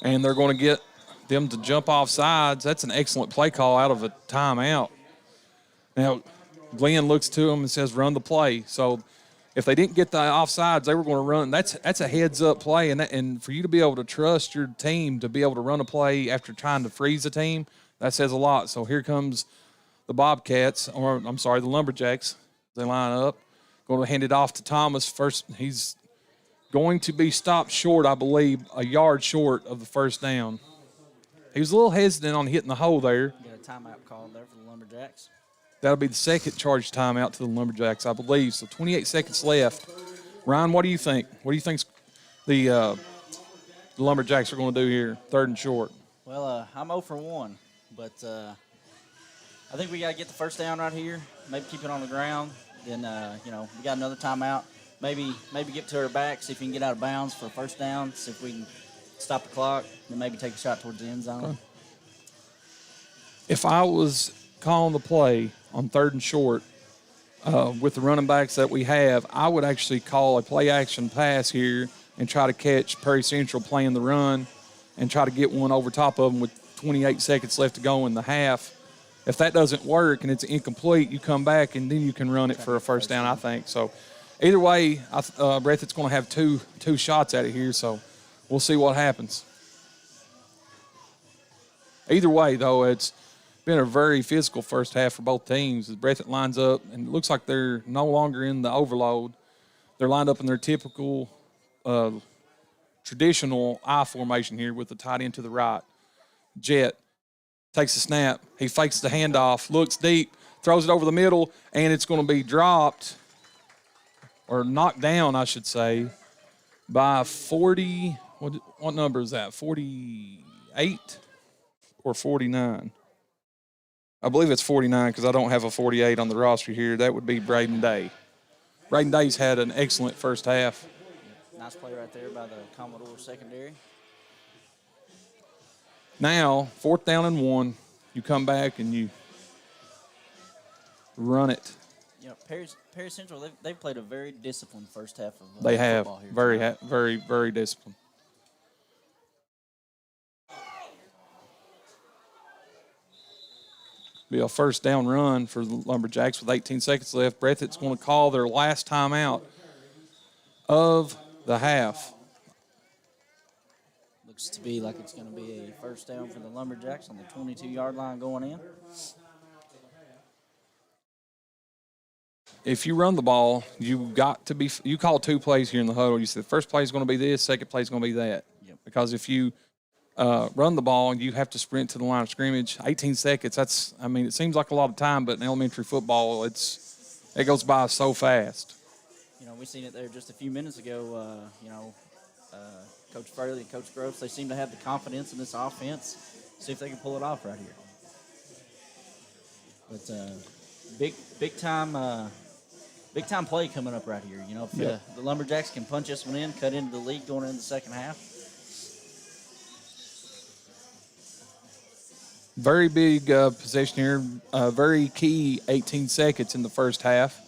And they're going to get them to jump off sides. That's an excellent play call out of a timeout. Now, Glenn looks to him and says, run the play. So if they didn't get the offsides, they were going to run. That's a heads-up play, and for you to be able to trust your team to be able to run a play after trying to freeze a team, that says a lot. So here comes the Bobcats, or I'm sorry, the Lumberjacks. They line up. Going to hand it off to Thomas. First, he's going to be stopped short, I believe, a yard short of the 1st down. He was a little hesitant on hitting the hole there. Got a timeout called there for the Lumberjacks. That'll be the 2nd charge timeout to the Lumberjacks, I believe. So 28 seconds left. Ryan, what do you think? What do you think the Lumberjacks are going to do here, 3rd and short? Well, I'm 0 for 1, but I think we got to get the 1st down right here. Maybe keep it on the ground. Then, we got another timeout. Maybe get to our back, see if we can get out of bounds for a 1st down. See if we can, stop the clock, then maybe take a shot towards the end zone. Okay. If I was calling the play on 3rd and short with the running backs that we have, I would actually call a play-action pass here and try to catch Perry Central playing the run and try to get one over top of them with 28 seconds left to go in the half. If that doesn't work and it's incomplete, you come back and then you can run it for a first down, I think. So either way, Breathitt's going to have two shots at it here, so we'll see what happens. Either way, though, it's been a very physical first half for both teams as Breathitt lines up, and it looks like they're no longer in the overload. They're lined up in their typical traditional I formation here with the tight end to the right. Jet takes the snap. He fakes the handoff, looks deep, throws it over the middle, and it's going to be dropped or knocked down, I should say, by 40. What number is that? 48 or 49? I believe it's 49 because I don't have a 48 on the roster here. That would be Braden Day. Braden Day's had an excellent first half. Nice play right there by the Commodore secondary. Now, 4th down and 1, you come back and you run it. You know, Perry Central, they've played a very disciplined first half of they have football here. Very disciplined. Be a first down run for the Lumberjacks with 18 seconds left. Breathitt's going to call their last timeout of the half. Looks to be like it's going to be a first down for the Lumberjacks on the 22-yard line going in. If you run the ball, you call 2 plays here in the huddle. You say the first play is going to be this, second play is going to be that. Yep. Because if you run the ball, you have to sprint to the line of scrimmage. 18 seconds, it seems like a lot of time, but in elementary football, it goes by so fast. You know, we seen it there just a few minutes ago. Coach Fraley and Coach Groves, they seem to have the confidence in this offense. See if they can pull it off right here. But big time play coming up right here. You know, if the Lumberjacks can punch this one in, cut into the lead going into the second half. Very big possession here. Very key 18 seconds in the first half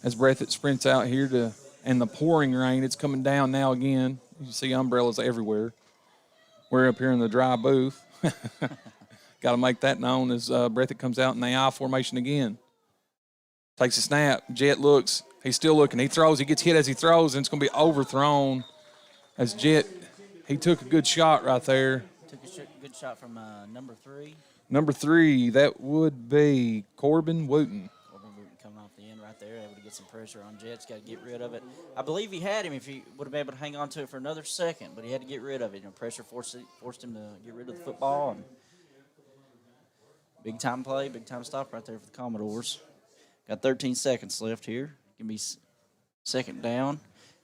as Breathitt sprints out here and the pouring rain. It's coming down now again. You see umbrellas everywhere. We're up here in the dry booth. Got to make that known as Breathitt comes out in the I formation again. Takes a snap. Jet looks. He's still looking. He throws. He gets hit as he throws, and it's going to be overthrown as Jet. He took a good shot right there. Took a good shot from number 3. Number 3, that would be Corbin Wooten. Corbin Wooten coming off the end right there, able to get some pressure on Jets. Got to get rid of it. I believe he had him if he would have been able to hang on to it for another second, but he had to get rid of it. You know, pressure forced him to get rid of the football. And big time play, big time stop right there for the Commodores. Got 13 seconds left here. Can be second down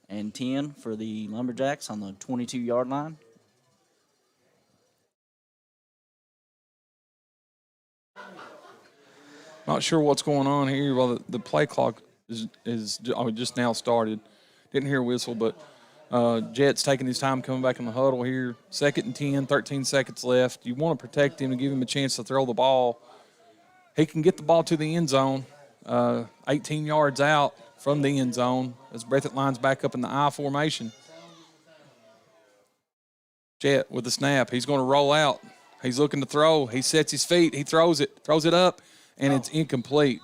and 10 for the Lumberjacks on the 22-yard line. Not sure what's going on here. Well, the play clock is just now started. Didn't hear a whistle, but Jet's taking his time coming back in the huddle here. 2nd and 10, 13 seconds left. You want to protect him and give him a chance to throw the ball. He can get the ball to the end zone, 18 yards out from the end zone as Breathitt lines back up in the I formation. Jet with the snap. He's going to roll out. He's looking to throw. He sets his feet. He throws it up, and it's incomplete.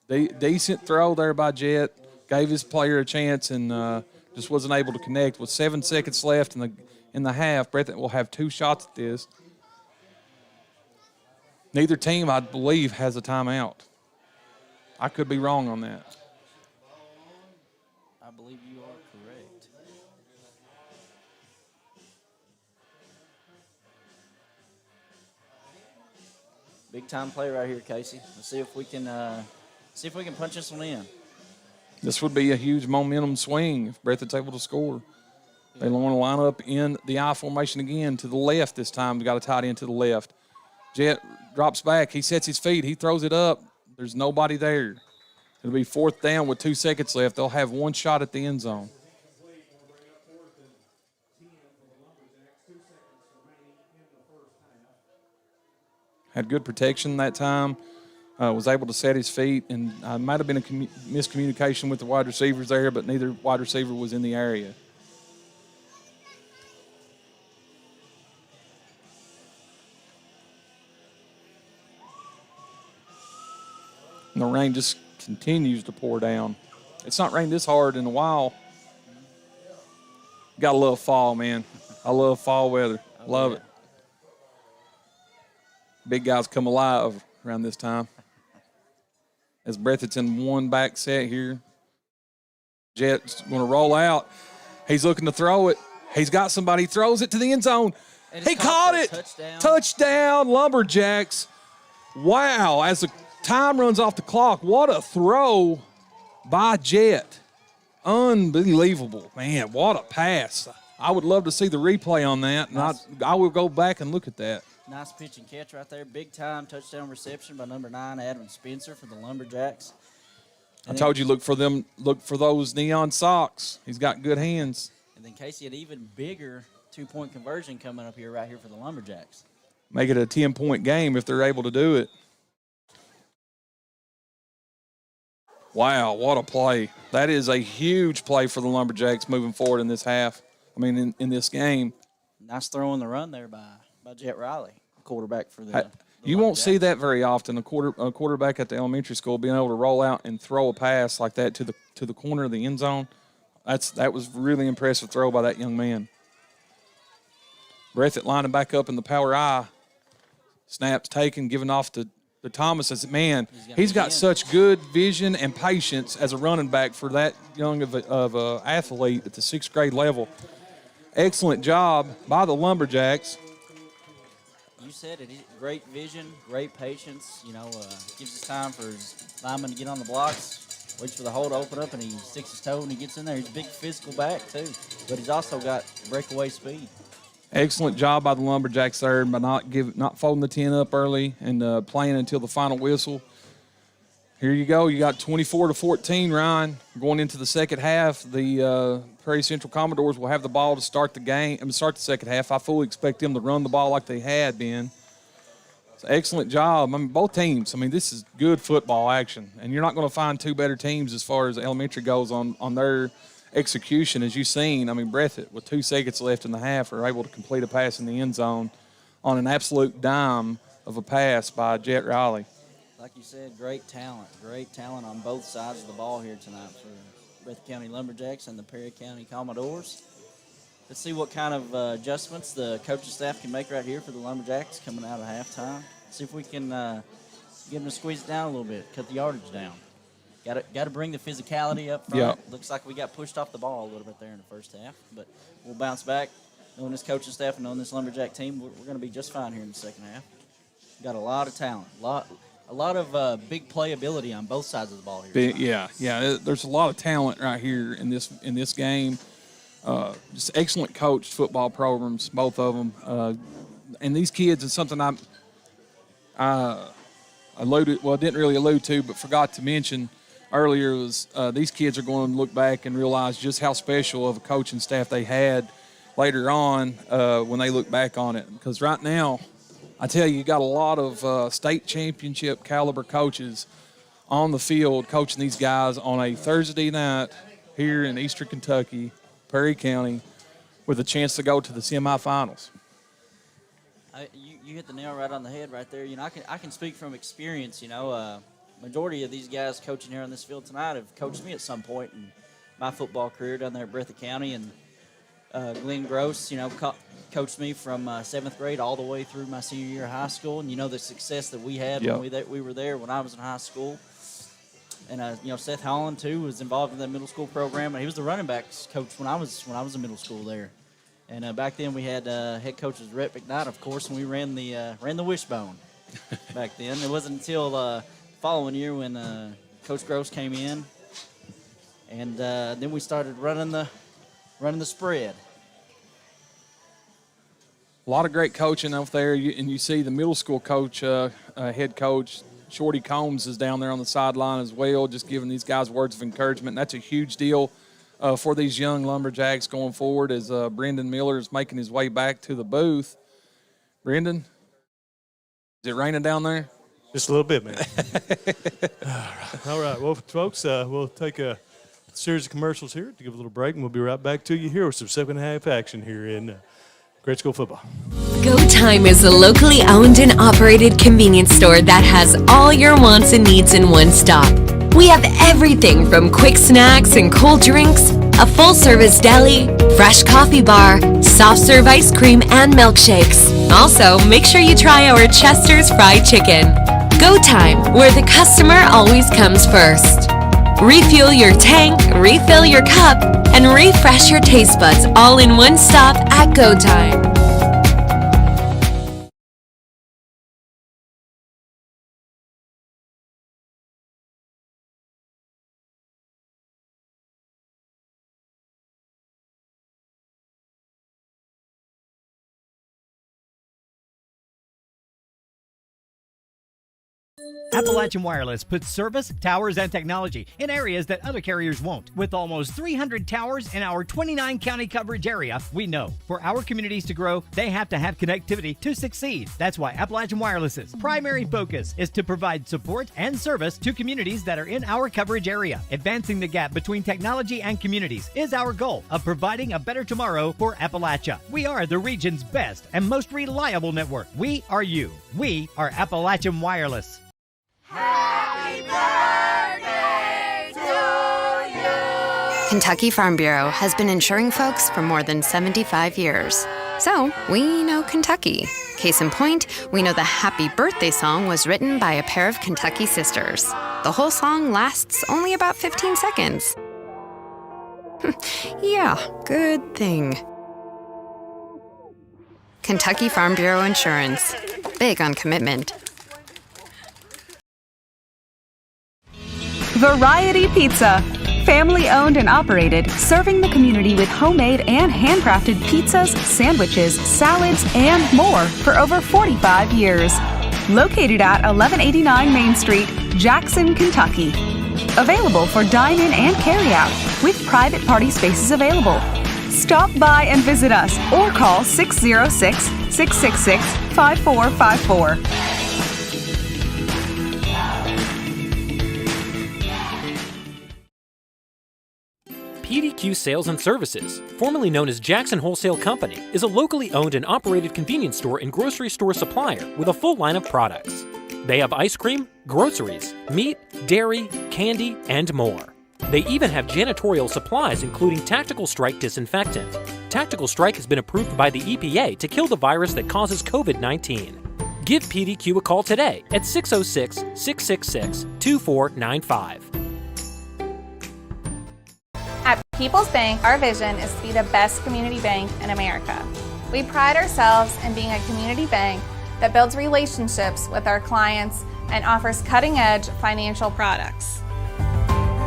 Decent throw there by Jet. Gave his player a chance and just wasn't able to connect. With 7 seconds left in the half, Breathitt will have 2 shots at this. Neither team, I believe, has a timeout. I could be wrong on that. I believe you are correct. Big time play right here, Casey. Let's see if we can punch this one in. This would be a huge momentum swing if Breathitt's able to score. They want to line up in the I formation again to the left this time. They got a tight end to the left. Jet drops back. He sets his feet. He throws it up. There's nobody there. It'll be 4th down with 2 seconds left. They'll have 1 shot at the end zone. had good protection that time. Was able to set his feet, and might have been a miscommunication with the wide receivers there, but neither wide receiver was in the area. And the rain just continues to pour down. It's not rained this hard in a while. Gotta love fall, man. I love fall weather. Love it. Big guys come alive around this time. As Breathitt's in one back set here. Jet's going to roll out. He's looking to throw it. He's got somebody. He throws it to the end zone. He caught it. Touchdown, Lumberjacks. Wow, as the time runs off the clock, what a throw by Jet. Unbelievable. Man, what a pass. I would love to see the replay on that. Nice. I will go back and look at that. Nice pitch and catch right there. Big time touchdown reception by number 9, Adam Spencer for the Lumberjacks. I told you, look for those neon socks. He's got good hands. And then Casey had even bigger 2-point conversion coming up here right here for the Lumberjacks. Make it a 10-point game if they're able to do it. Wow, what a play. That is a huge play for the Lumberjacks moving forward in this half. I mean, in this game. Nice throw on the run there by Jet Riley, quarterback for the you won't see that very often, a quarterback at the elementary school being able to roll out and throw a pass like that to the corner of the end zone. That was really impressive throw by that young man. Breathitt lining back up in the power I. Snaps taken, given off to Thomas. As man, he's got such good vision and patience as a running back for that young of a athlete at the 6th grade level. Excellent job by the Lumberjacks. You said it. Great vision, great patience. Gives us time for his lineman to get on the blocks, waits for the hole to open up, and he sticks his toe and he gets in there. He's a big physical back, too, but he's also got breakaway speed. Excellent job by the Lumberjacks there by not folding the 10 up early and playing until the final whistle. Here you go. You got 24-14, Ryan. Going into the second half, the Prairie Central Commodores will have the ball to start the second half. I fully expect them to run the ball like they had been. It's an excellent job. I mean, both teams. This is good football action, and you're not going to find two better teams as far as elementary goes on their execution, as you've seen. Breathitt, with 2 seconds left in the half, are able to complete a pass in the end zone on an absolute dime of a pass by Jet Riley. Like you said, great talent on both sides of the ball here tonight for Breathitt County Lumberjacks and the Perry County Commodores. Let's see what kind of adjustments the coaching staff can make right here for the Lumberjacks coming out of halftime. See if we can get them to squeeze it down a little bit, cut the yardage down. Got to bring the physicality up front. Yep. Looks like we got pushed off the ball a little bit there in the first half, but we'll bounce back. Knowing this coaching staff and knowing this Lumberjack team, we're going to be just fine here in the second half. Got a lot of talent, a lot of big playability on both sides of the ball here. Yeah. There's a lot of talent right here in this game. Just excellent coached football programs, both of them. And these kids, is something I didn't really allude to, but forgot to mention earlier, was these kids are going to look back and realize just how special of a coaching staff they had later on when they look back on it. Because right now, I tell you got a lot of state championship caliber coaches on the field coaching these guys on a Thursday night here in Eastern Kentucky, Perry County, with a chance to go to the semifinals. You hit the nail right on the head right there. I can speak from experience. Majority of these guys coaching here on this field tonight have coached me at some point in my football career down there at Breathitt County. And Glenn Gross, coached me from 7th grade all the way through my senior year of high school. And the success that we had when we were there when I was in high school. And Seth Holland too was involved in that middle school program, and he was the running backs coach when I was in middle school there. And back then we had head coaches Rhett McKnight, of course, and we ran the wishbone back then. It wasn't until the following year when Coach Gross came in, and then we started running the spread. A lot of great coaching up there, and you see the middle school coach, head coach, Shorty Combs, is down there on the sideline as well, just giving these guys words of encouragement. And that's a huge deal for these young Lumberjacks going forward as Brendan Miller is making his way back to the booth. Brendan, Is it raining down there? Just a little bit, man. All right. Well, folks, we'll take a series of commercials here to give a little break, and we'll be right back to you here with some second-half action here in grade school football. Go Time is a locally owned and operated convenience store that has all your wants and needs in one stop. We have everything from quick snacks and cold drinks, a full-service deli, fresh coffee bar, soft-serve ice cream, and milkshakes. Also, make sure you try our Chester's fried chicken. Go Time, where the customer always comes first. Refuel your tank, refill your cup, and refresh your taste buds all in one stop at Go Time. Appalachian Wireless puts service, towers, and technology in areas that other carriers won't. With almost 300 towers in our 29-county coverage area, we know for our communities to grow, they have to have connectivity to succeed. That's why Appalachian Wireless's primary focus is to provide support and service to communities that are in our coverage area. Advancing the gap between technology and communities is our goal of providing a better tomorrow for Appalachia. We are the region's best and most reliable network. We are you. We are Appalachian Wireless. Happy birthday to you! Kentucky Farm Bureau has been insuring folks for more than 75 years. So, we know Kentucky. Case in point, we know the Happy Birthday song was written by a pair of Kentucky sisters. The whole song lasts only about 15 seconds. Yeah, good thing. Kentucky Farm Bureau Insurance. Big on commitment. Variety Pizza. Family owned and operated, serving the community with homemade and handcrafted pizzas, sandwiches, salads, and more for over 45 years. Located at 1189 Main Street, Jackson, Kentucky. Available for dine-in and carry-out, with private party spaces available. Stop by and visit us or call 606-666-5454. PDQ Sales and Services, formerly known as Jackson Wholesale Company, is a locally owned and operated convenience store and grocery store supplier with a full line of products. They have ice cream, groceries, meat, dairy, candy, and more. They even have janitorial supplies including Tactical Strike disinfectant. Tactical Strike has been approved by the EPA to kill the virus that causes COVID-19. Give PDQ a call today at 606-666-2495. At People's Bank, our vision is to be the best community bank in America. We pride ourselves in being a community bank that builds relationships with our clients and offers cutting-edge financial products.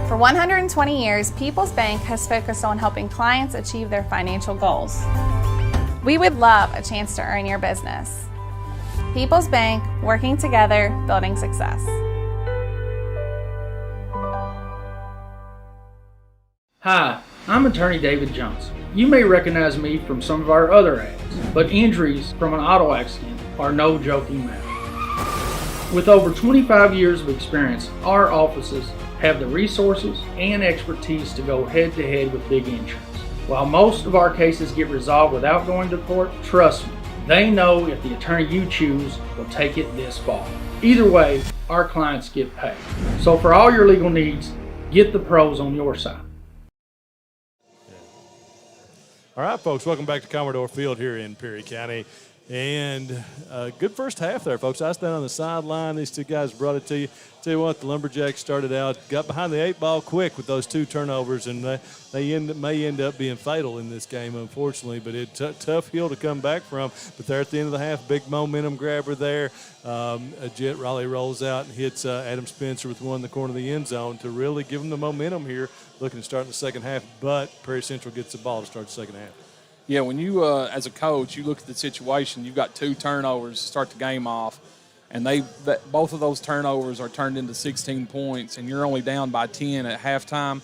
For 120 years, People's Bank has focused on helping clients achieve their financial goals. We would love a chance to earn your business. People's Bank, working together, building success. Hi, I'm attorney David Johnson. You may recognize me from some of our other ads, but injuries from an auto accident are no joking matter. With over 25 years of experience, our offices have the resources and expertise to go head-to-head with big insurance. While most of our cases get resolved without going to court, trust me, they know if the attorney you choose will take it this far. Either way, our clients get paid. So for all your legal needs, get the pros on your side. All right, folks, welcome back to Commodore Field here in Perry County. And good first half there, folks. I was down on the sideline. These two guys brought it to you. Tell you what, the Lumberjacks started out, got behind the 8-ball quick with those 2 turnovers, and they may end up being fatal in this game, unfortunately. But it's a tough hill to come back from. But there at the end of the half, big momentum grabber there. A jet Raleigh rolls out and hits Adam Spencer with one in the corner of the end zone to really give them the momentum here, looking to start in the second half. But Prairie Central gets the ball to start the second half. Yeah, when you, as a coach, you look at the situation, you've got 2 turnovers to start the game off, and both of those turnovers are turned into 16 points, and you're only down by 10 at halftime.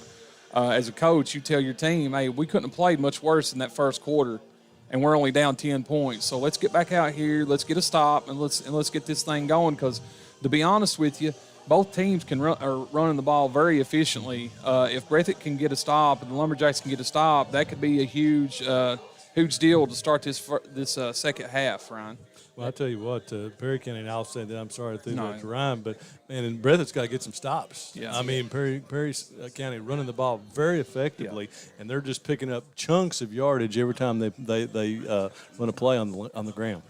As a coach, you tell your team, hey, we couldn't have played much worse in that first quarter, and we're only down 10 points. So let's get back out here. Let's get a stop, and let's get this thing going. Because to be honest with you, both teams are running the ball very efficiently. If Breathitt can get a stop and the Lumberjacks can get a stop, that could be a huge deal to start this second half, Ryan. Well, I tell you what, Perry County, and I'll say that I'm sorry to throw that to Ryan, but man, and Breathitt's got to get some stops. Yeah. I mean, Perry County running the ball very effectively, and they're just picking up chunks of yardage every time they run a play on the ground.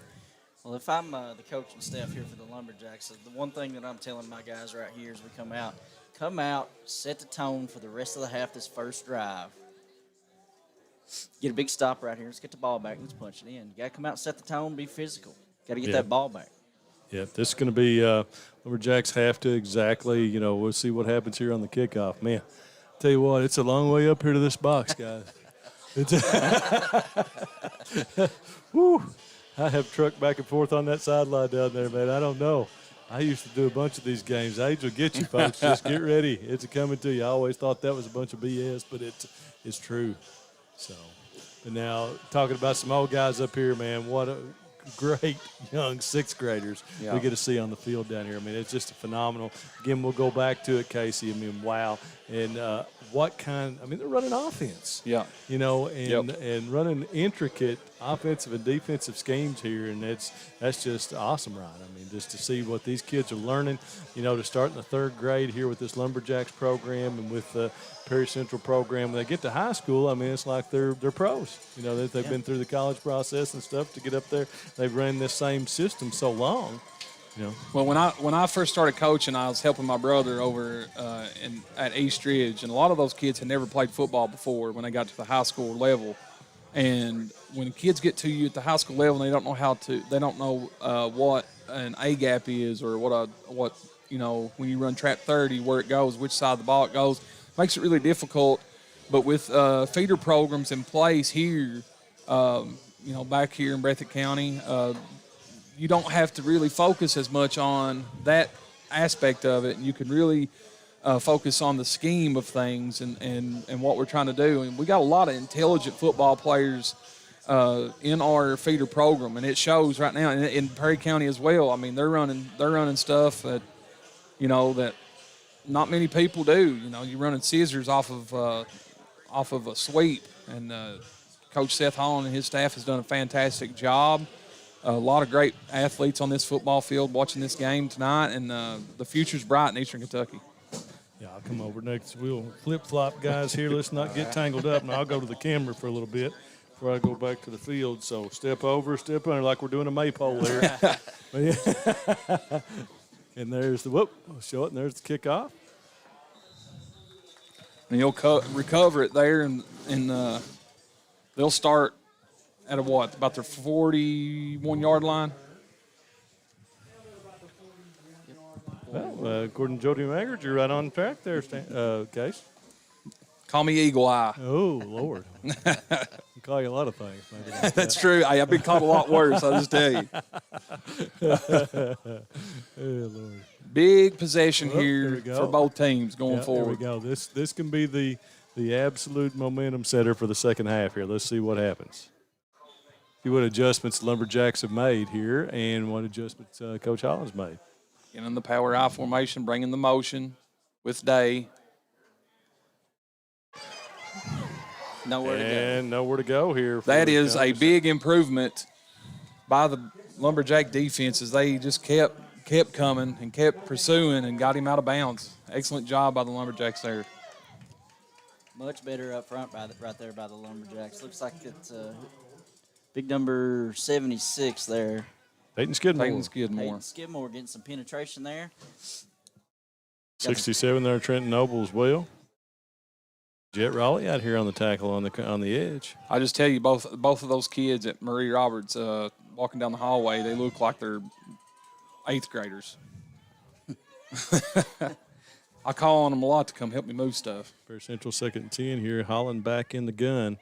Well, if I'm the coaching staff here for the Lumberjacks, the one thing that I'm telling my guys right here as we come out, set the tone for the rest of the half. This first drive. Get a big stop right here. Let's get the ball back. Let's punch it in. You got to come out and set the tone, be physical. Got to get that ball back. Yeah, this is going to be Lumberjacks have to exactly, we'll see what happens here on the kickoff. Man, tell you what, it's a long way up here to this box, guys. Woo. I have trucked back and forth on that sideline down there, man. I don't know. I used to do a bunch of these games. Age will get you, folks. Just get ready. It's coming to you. I always thought that was a bunch of BS, but it's true. So, but now talking about some old guys up here, man, what a great young sixth graders we get to see on the field down here. I mean, it's just a phenomenal. Again, we'll go back to it, Casey. I mean, wow. And they're running offense. Yeah. And running intricate offensive and defensive schemes here, and that's just awesome, right? I mean, just to see what these kids are learning, to start in the third grade here with this Lumberjacks program and with the Perry Central program. When they get to high school, I mean, it's like they're pros. They've been through the college process and stuff to get up there. They've ran this same system so long. Well, when I first started coaching, I was helping my brother over at East Ridge, and a lot of those kids had never played football before when they got to the high school level. And when kids get to you at the high school level, they don't know what an A gap is, or what when you run trap 30, where it goes, which side of the ball it goes, makes it really difficult. But with feeder programs in place here, back here in Breathitt County, you don't have to really focus as much on that aspect of it, and you can really focus on the scheme of things and what we're trying to do. And we got a lot of intelligent football players in our feeder program, and it shows right now in Perry County as well. I mean, they're running stuff that that not many people do. You're running scissors off of a sweep, and Coach Seth Holland and his staff has done a fantastic job. A lot of great athletes on this football field watching this game tonight, and the future's bright in Eastern Kentucky. Yeah, I'll come over next. We'll flip-flop, guys, here. Let's not get tangled up, and I'll go to the camera for a little bit before I go back to the field. So step over, step under, like we're doing a maypole there. And there's the show it, and there's the kickoff. And he'll recover it there, and they'll start at about their 41-yard line. Well, according to Jody Maggard, you're right on track there, Case. Call me Eagle Eye. Oh, Lord. I call you a lot of things. Maybe That's true. I've been called a lot worse, I'll just tell you. Oh, Lord. Big possession here for both teams going forward. There we go. This can be the absolute momentum setter for the second half here. Let's see what happens. See what adjustments the Lumberjacks have made here and what adjustments Coach Holland's made. Getting in the power I formation, bringing the motion with Day. Nowhere to go here. That is a big improvement by the Lumberjack defenses. They just kept coming and kept pursuing and got him out of bounds. Excellent job by the Lumberjacks there. Much better up front right there by the Lumberjacks. Looks like it's big number 76 there. Peyton Skidmore. Peyton Skidmore getting some penetration there. 67 there, Trenton Noble as well. Jet Raleigh out here on the tackle on the edge. I just tell you, both of those kids at Marie Roberts walking down the hallway, they look like they're 8th graders. I call on them a lot to come help me move stuff. Perry Central 2nd and 10 here. Holland back in the gun.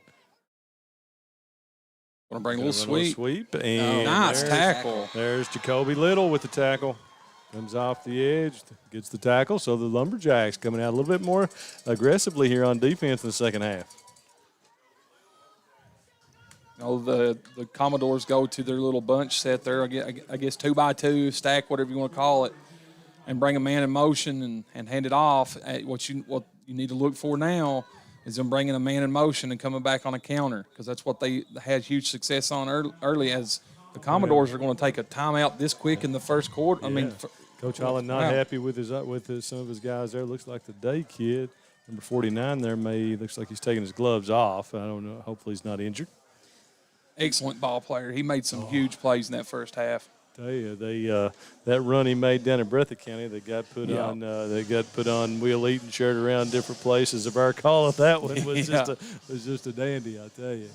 Want to bring a little sweep. And nice tackle. There's Jacoby Little with the tackle. Comes off the edge, gets the tackle. So the Lumberjacks coming out a little bit more aggressively here on defense in the second half. The Commodores go to their little bunch set there, I guess 2x2 stack, whatever you want to call it, and bring a man in motion and hand it off. What you need to look for now is them bringing a man in motion and coming back on a counter, because that's what they had huge success on early. As the Commodores are going to take a timeout this quick in the first quarter. Yeah. Coach Holland not happy with some of his guys there. Looks like the day kid, number 49 there, looks like he's taking his gloves off. I don't know. Hopefully he's not injured. Excellent ball player. He made some huge plays in that first half. Tell you, that run he made down in Breathitt County, they got put on Will Eaton, shared around different places. If I recall it, that one was just a dandy, I tell you.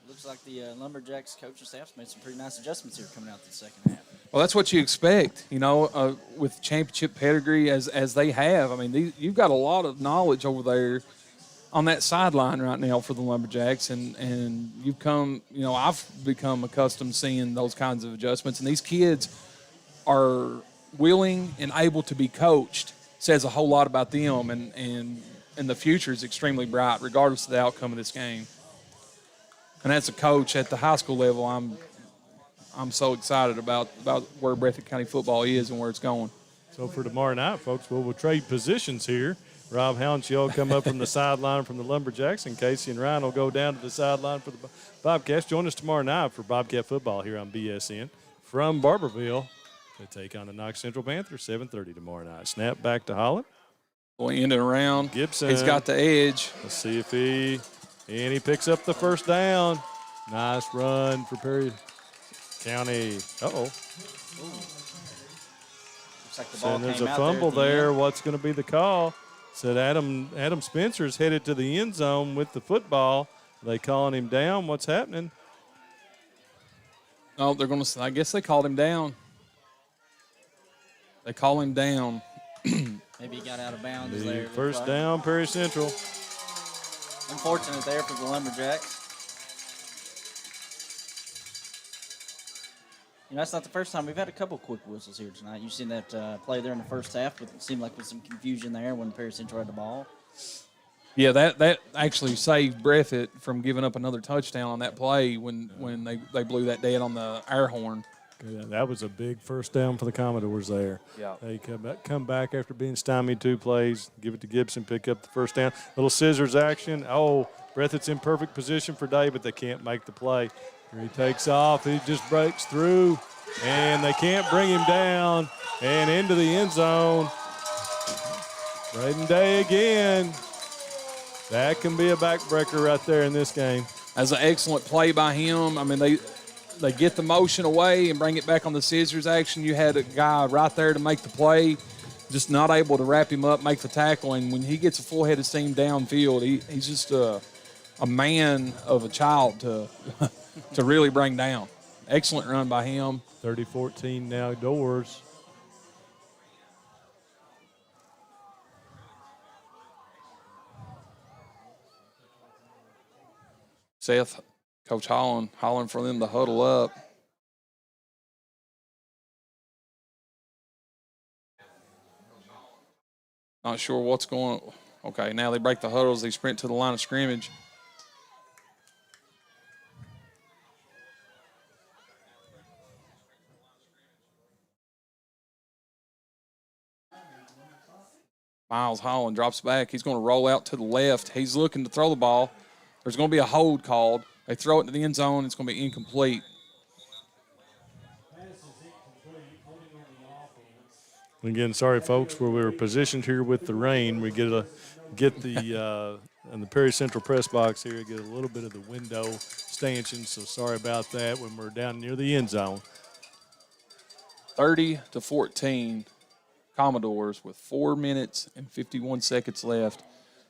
Looks like the Lumberjacks coaching staff's made some pretty nice adjustments here coming out the second half. Well, that's what you expect, with championship pedigree as they have. I mean, you've got a lot of knowledge over there on that sideline right now for the Lumberjacks, and you've come, I've become accustomed seeing those kinds of adjustments, and these kids are willing and able to be coached. Says a whole lot about them, and the future is extremely bright regardless of the outcome of this game. And as a coach at the high school level, I'm so excited about where Breathitt County football is and where it's going. So for tomorrow night, folks, we'll trade positions here. Rob Hounshaw will come up from the sideline from the Lumberjacks, and Casey and Ryan will go down to the sideline for the Bobcats. Join us tomorrow night for Bobcat football here on BSN from Barberville to take on the Knox Central Panthers, 7:30 tomorrow night. Snap back to Holland. Boy, in and around. Gibson. He's got the edge. Let's see if he picks up the first down. Nice run for Perry County. Uh-oh. Looks like the ball there's came a out fumble there. end. What's going to be the call? Said Adam Spencer's headed to the end zone with the football. Are they calling him down? What's happening? Oh, I guess they called him down. They call him down. Maybe he got out of bounds there. First down, Perry Central. Unfortunate there for the Lumberjacks. That's not the first time. We've had a couple quick whistles here tonight. You've seen that play there in the first half, but it seemed like with some confusion there when Perry Central had the ball. Yeah, that actually saved Breathitt from giving up another touchdown on that play when they blew that dead on the air horn. Yeah, that was a big first down for the Commodores there. Yeah. They come back after being stymied 2 plays, give it to Gibson, pick up the first down. Little scissors action. Oh, Breathitt's in perfect position for David. They can't make the play. He takes off. He just breaks through, and they can't bring him down. And into the end zone. Braden Day again. That can be a backbreaker right there in this game. That's an excellent play by him. I mean, they get the motion away and bring it back on the scissors action. You had a guy right there to make the play, just not able to wrap him up, make the tackle. And when he gets a full head of steam downfield, he's just a man of a child to really bring down. Excellent run by him. 30-14 now Doors. Seth, Coach Holland for them to huddle up. Not sure what's going on. Okay, now they break the huddles. They sprint to the line of scrimmage. Miles Holland drops back. He's going to roll out to the left. He's looking to throw the ball. There's going to be a hold called. They throw it into the end zone. It's going to be incomplete. Again, sorry, folks, where we were positioned here with the rain. We get the in the Perry Central press box here, get a little bit of the window stanchion, so sorry about that when we're down near the end zone. 30-14, Commodores with 4 minutes and 51 seconds left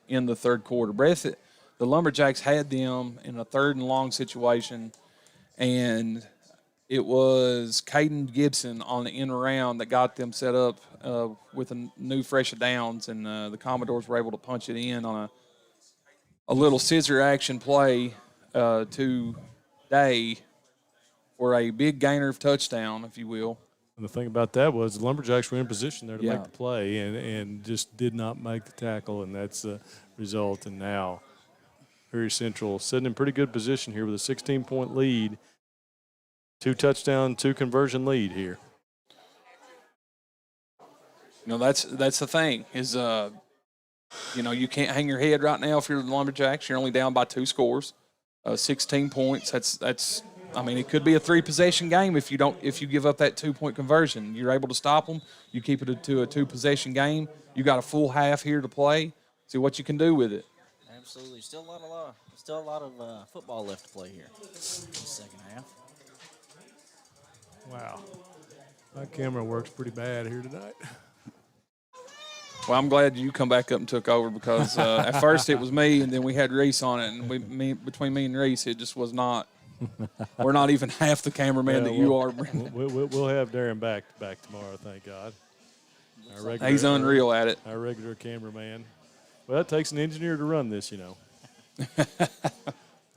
in the third quarter. Breathitt, the Lumberjacks had them in a 3rd and long situation, and it was Caden Gibson on the end around that got them set up with a new fresh downs, and the Commodores were able to punch it in on a little scissor action play to Day for a big gainer of touchdown, if you will. And the thing about that was the Lumberjacks were in position there to make the play and just did not make the tackle, and that's the result. And now Perry Central sitting in pretty good position here with a 16-point lead. 2 touchdown, 2 conversion lead here. You know, that's the thing is, you know, you can't hang your head right now if you're the Lumberjacks. You're only down by 2 scores, 16 points. That's. I mean, it could be a 3-possession game if you give up that 2-point conversion. You're able to stop them. You keep it to a 2-possession game. You got a full half here to play. See what you can do with it. Absolutely, still a lot of football left to play here in the second half. Wow, my camera works pretty bad here tonight. Well, I'm glad you come back up and took over because at first it was me, and then we had Reese on it, and between me and Reese, it just was not. We're not even half the cameraman that you are, Brendan. We'll have Darren back tomorrow, thank God. He's unreal at it. Our regular cameraman. Well, it takes an engineer to run this, you know.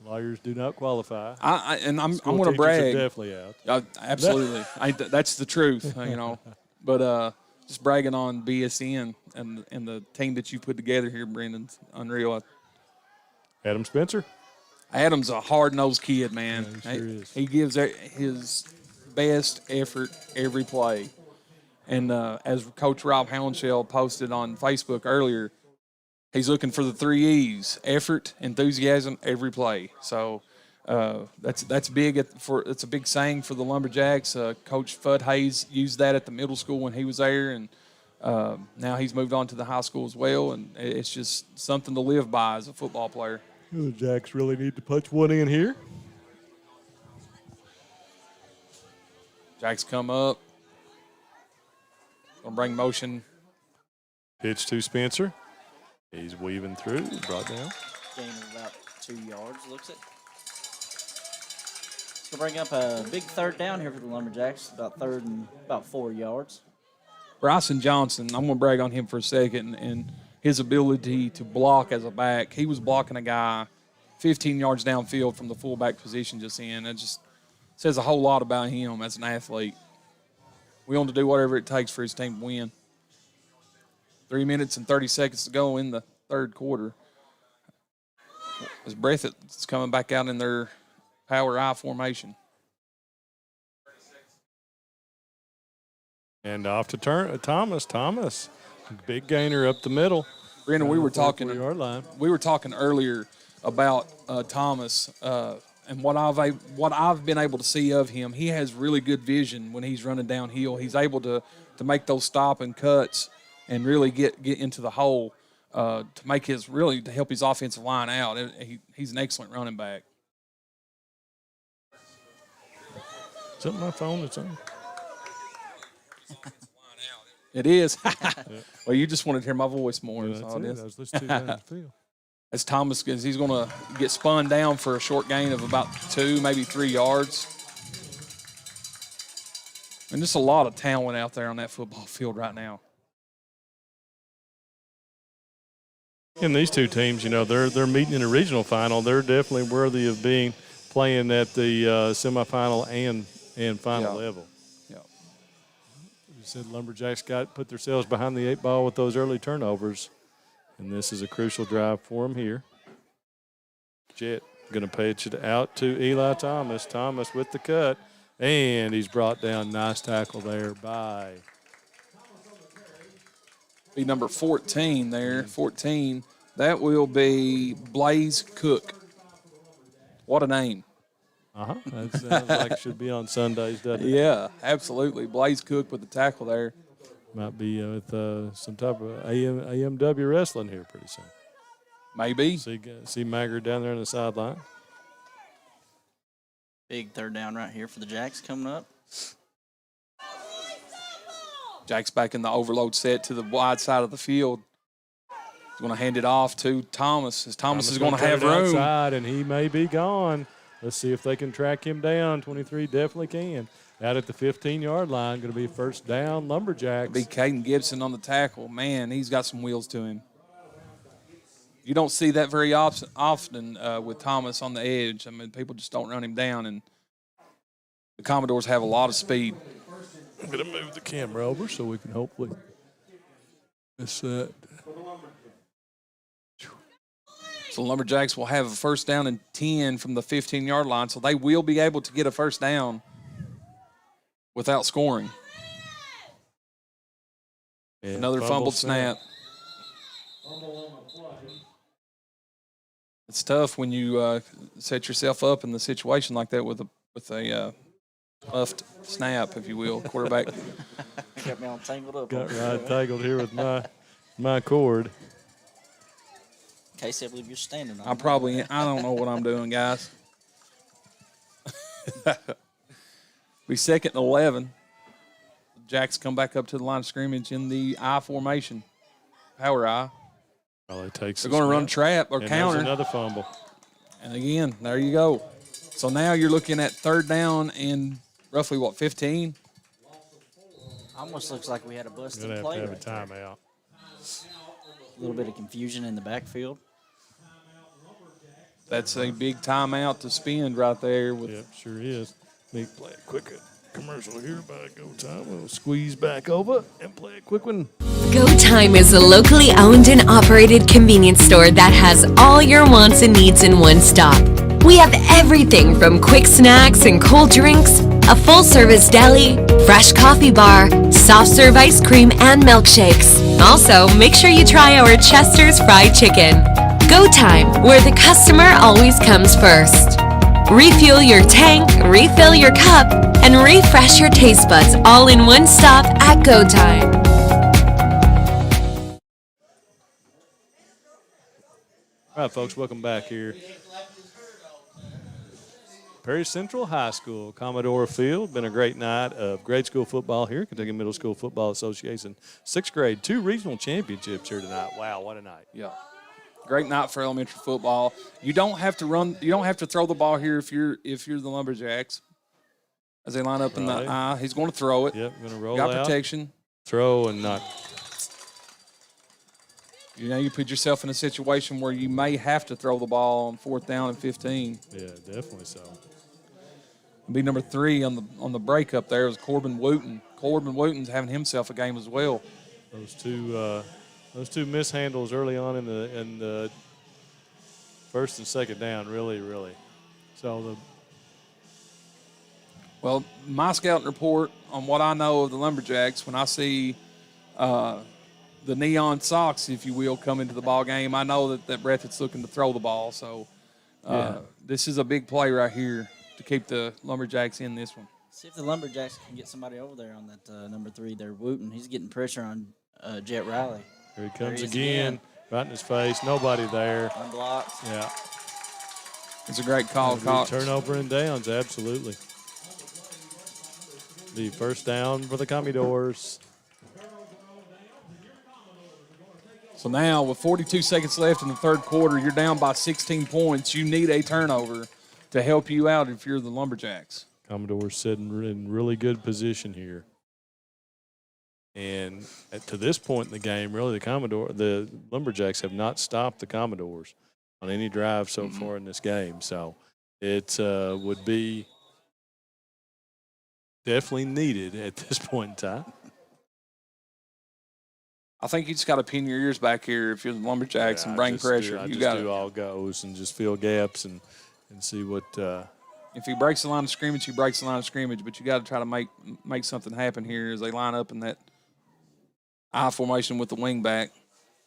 Lawyers do not qualify. I'm School going to brag. Are definitely out. Absolutely, that's the truth, you know. But just bragging on BSN and the team that you put together here, Brendan's unreal. Adam Spencer. Adam's a hard-nosed kid, man. Yeah, he sure is. He gives his best effort every play. And as Coach Rob Hounshell posted on Facebook earlier, he's looking for the 3 E's: effort, enthusiasm, every play. So that's big. It's a big saying for the Lumberjacks. Coach Fudd Hayes used that at the middle school when he was there, and now he's moved on to the high school as well. And it's just something to live by as a football player. The Jacks really need to punch one in here. Jacks come up. Gonna bring motion. Pitch to Spencer. He's weaving through, brought down. Gain of about 2 yards, looks it. It's gonna bring up a big third down here for the Lumberjacks. About 4 yards. Bryson Johnson, I'm gonna brag on him for a second, and his ability to block as a back. He was blocking a guy 15 yards downfield from the fullback position just in. It just says a whole lot about him as an athlete. We want to do whatever it takes for his team to win. 3 minutes and 30 seconds to go in the third quarter. As Breathitt is coming back out in their power I formation. And off to Thomas. Thomas, big gainer up the middle. Brendan, we were talking earlier about Thomas and what I've been able to see of him. He has really good vision when he's running downhill. He's able to make those stop and cuts and really get into the hole to help his offensive line out. He's an excellent running back. Is that my phone that's on? It is. Well, you just wanted to hear my voice more. Yeah, that's it. I was listening to you down the field. As Thomas, he's going to get spun down for a short gain of about 2, maybe 3 yards. And just a lot of talent out there on that football field right now. And these two teams, you know, they're meeting in a regional final. They're definitely worthy of playing at the semifinal and final level. Said Lumberjacks put themselves behind the 8 ball with those early turnovers, and this is a crucial drive for them here. Jet going to pitch it out to Eli Thomas. Thomas with the cut, and he's brought down. Nice tackle there by be number 14 there. 14. That will be Blaze Cook. What a name. That sounds like it should be on Sundays, doesn't it? Yeah, absolutely. Blaze Cook with the tackle there. Might be with some type of AMW wrestling here pretty soon. Maybe. See Maggard down there on the sideline. Big third down right here for the Jacks coming up. Jacks back in the overload set to the wide side of the field. He's going to hand it off to Thomas. As Thomas is going to have room. Outside, and he may be gone. Let's see if they can track him down. 23 definitely can. Out at the 15-yard line, going to be first down, Lumberjacks. Be Caden Gibson on the tackle. Man, he's got some wheels to him. You don't see that very often with Thomas on the edge. I mean, people just don't run him down, and the Commodores have a lot of speed. I'm going to move the camera over so we can hopefully miss that. So Lumberjacks will have a first down and 10 from the 15-yard line, so they will be able to get a first down without scoring. Yeah, Another fumbled snap. It's tough when you set yourself up in the situation like that with a muffed snap, if you will, quarterback. Got me all tangled up. Got right tangled here with my cord. Casey, I believe you're standing on I don't know what I'm doing, guys. Be second and 11. Jacks come back up to the line of scrimmage in the I formation. Power I. Probably takes. They're going to run trap or and counter. Another fumble. And again, there you go. So now you're looking at third down and roughly, 15? Almost looks like we had a busted Gonna play. have to have a timeout. A little bit of confusion in the backfield. That's a big timeout to spend right there. Yep, sure is. Let me play a quick commercial here by Go Time. We'll squeeze back over and play a quick one. Go Time is a locally owned and operated convenience store that has all your wants and needs in one stop. We have everything from quick snacks and cold drinks, a full-service deli, fresh coffee bar, soft-serve ice cream, and milkshakes. Also, make sure you try our Chester's Fried Chicken. Go Time, where the customer always comes first. Refuel your tank, refill your cup, and refresh your taste buds all in one stop at Go Time. All right, folks, welcome back here. Perry Central High School, Commodore Field. Been a great night of grade school football here. Kentucky Middle School Football Association, 6th grade, 2 regional championships here tonight. Wow, what a night. Yeah. Great night for elementary football. You don't have to run. You don't have to throw the ball here if you're the Lumberjacks. As they line up in the I, he's going to throw it. Yep, going to roll Got out. protection. Throw and not. You put yourself in a situation where you may have to throw the ball on 4th down and 15. Yeah, definitely so. Be number 3 on the break up there is Corbin Wooten. Corbin Wooten's having himself a game as well. Those two mishandles early on in the first and second down, really. So well, my scouting report on what I know of the Lumberjacks, when I see the neon socks, if you will, come into the ball game, I know that Breathitt's looking to throw the ball. So this is a big play right here to keep the Lumberjacks in this one. See if the Lumberjacks can get somebody over there on that number 3 there, Wooten. He's getting pressure on Jet Riley. Here he comes again, right in his face. Nobody there. Unblocked. Yeah. It's a great call, Cox. Turnover and downs, absolutely. The first down for the Commodores. So now, with 42 seconds left in the third quarter, you're down by 16 points. You need a turnover to help you out if you're the Lumberjacks. Commodores sitting in really good position here. And to this point in the game, really, the Lumberjacks have not stopped the Commodores on any drive so far in this game. So it would be definitely needed at this point in time. I think you just got to pin your ears back here if you're the Lumberjacks and bring pressure. I just do all goes and just fill gaps and see what. If he breaks the line of scrimmage, he breaks the line of scrimmage. But you got to try to make something happen here as they line up in that I formation with the wing back.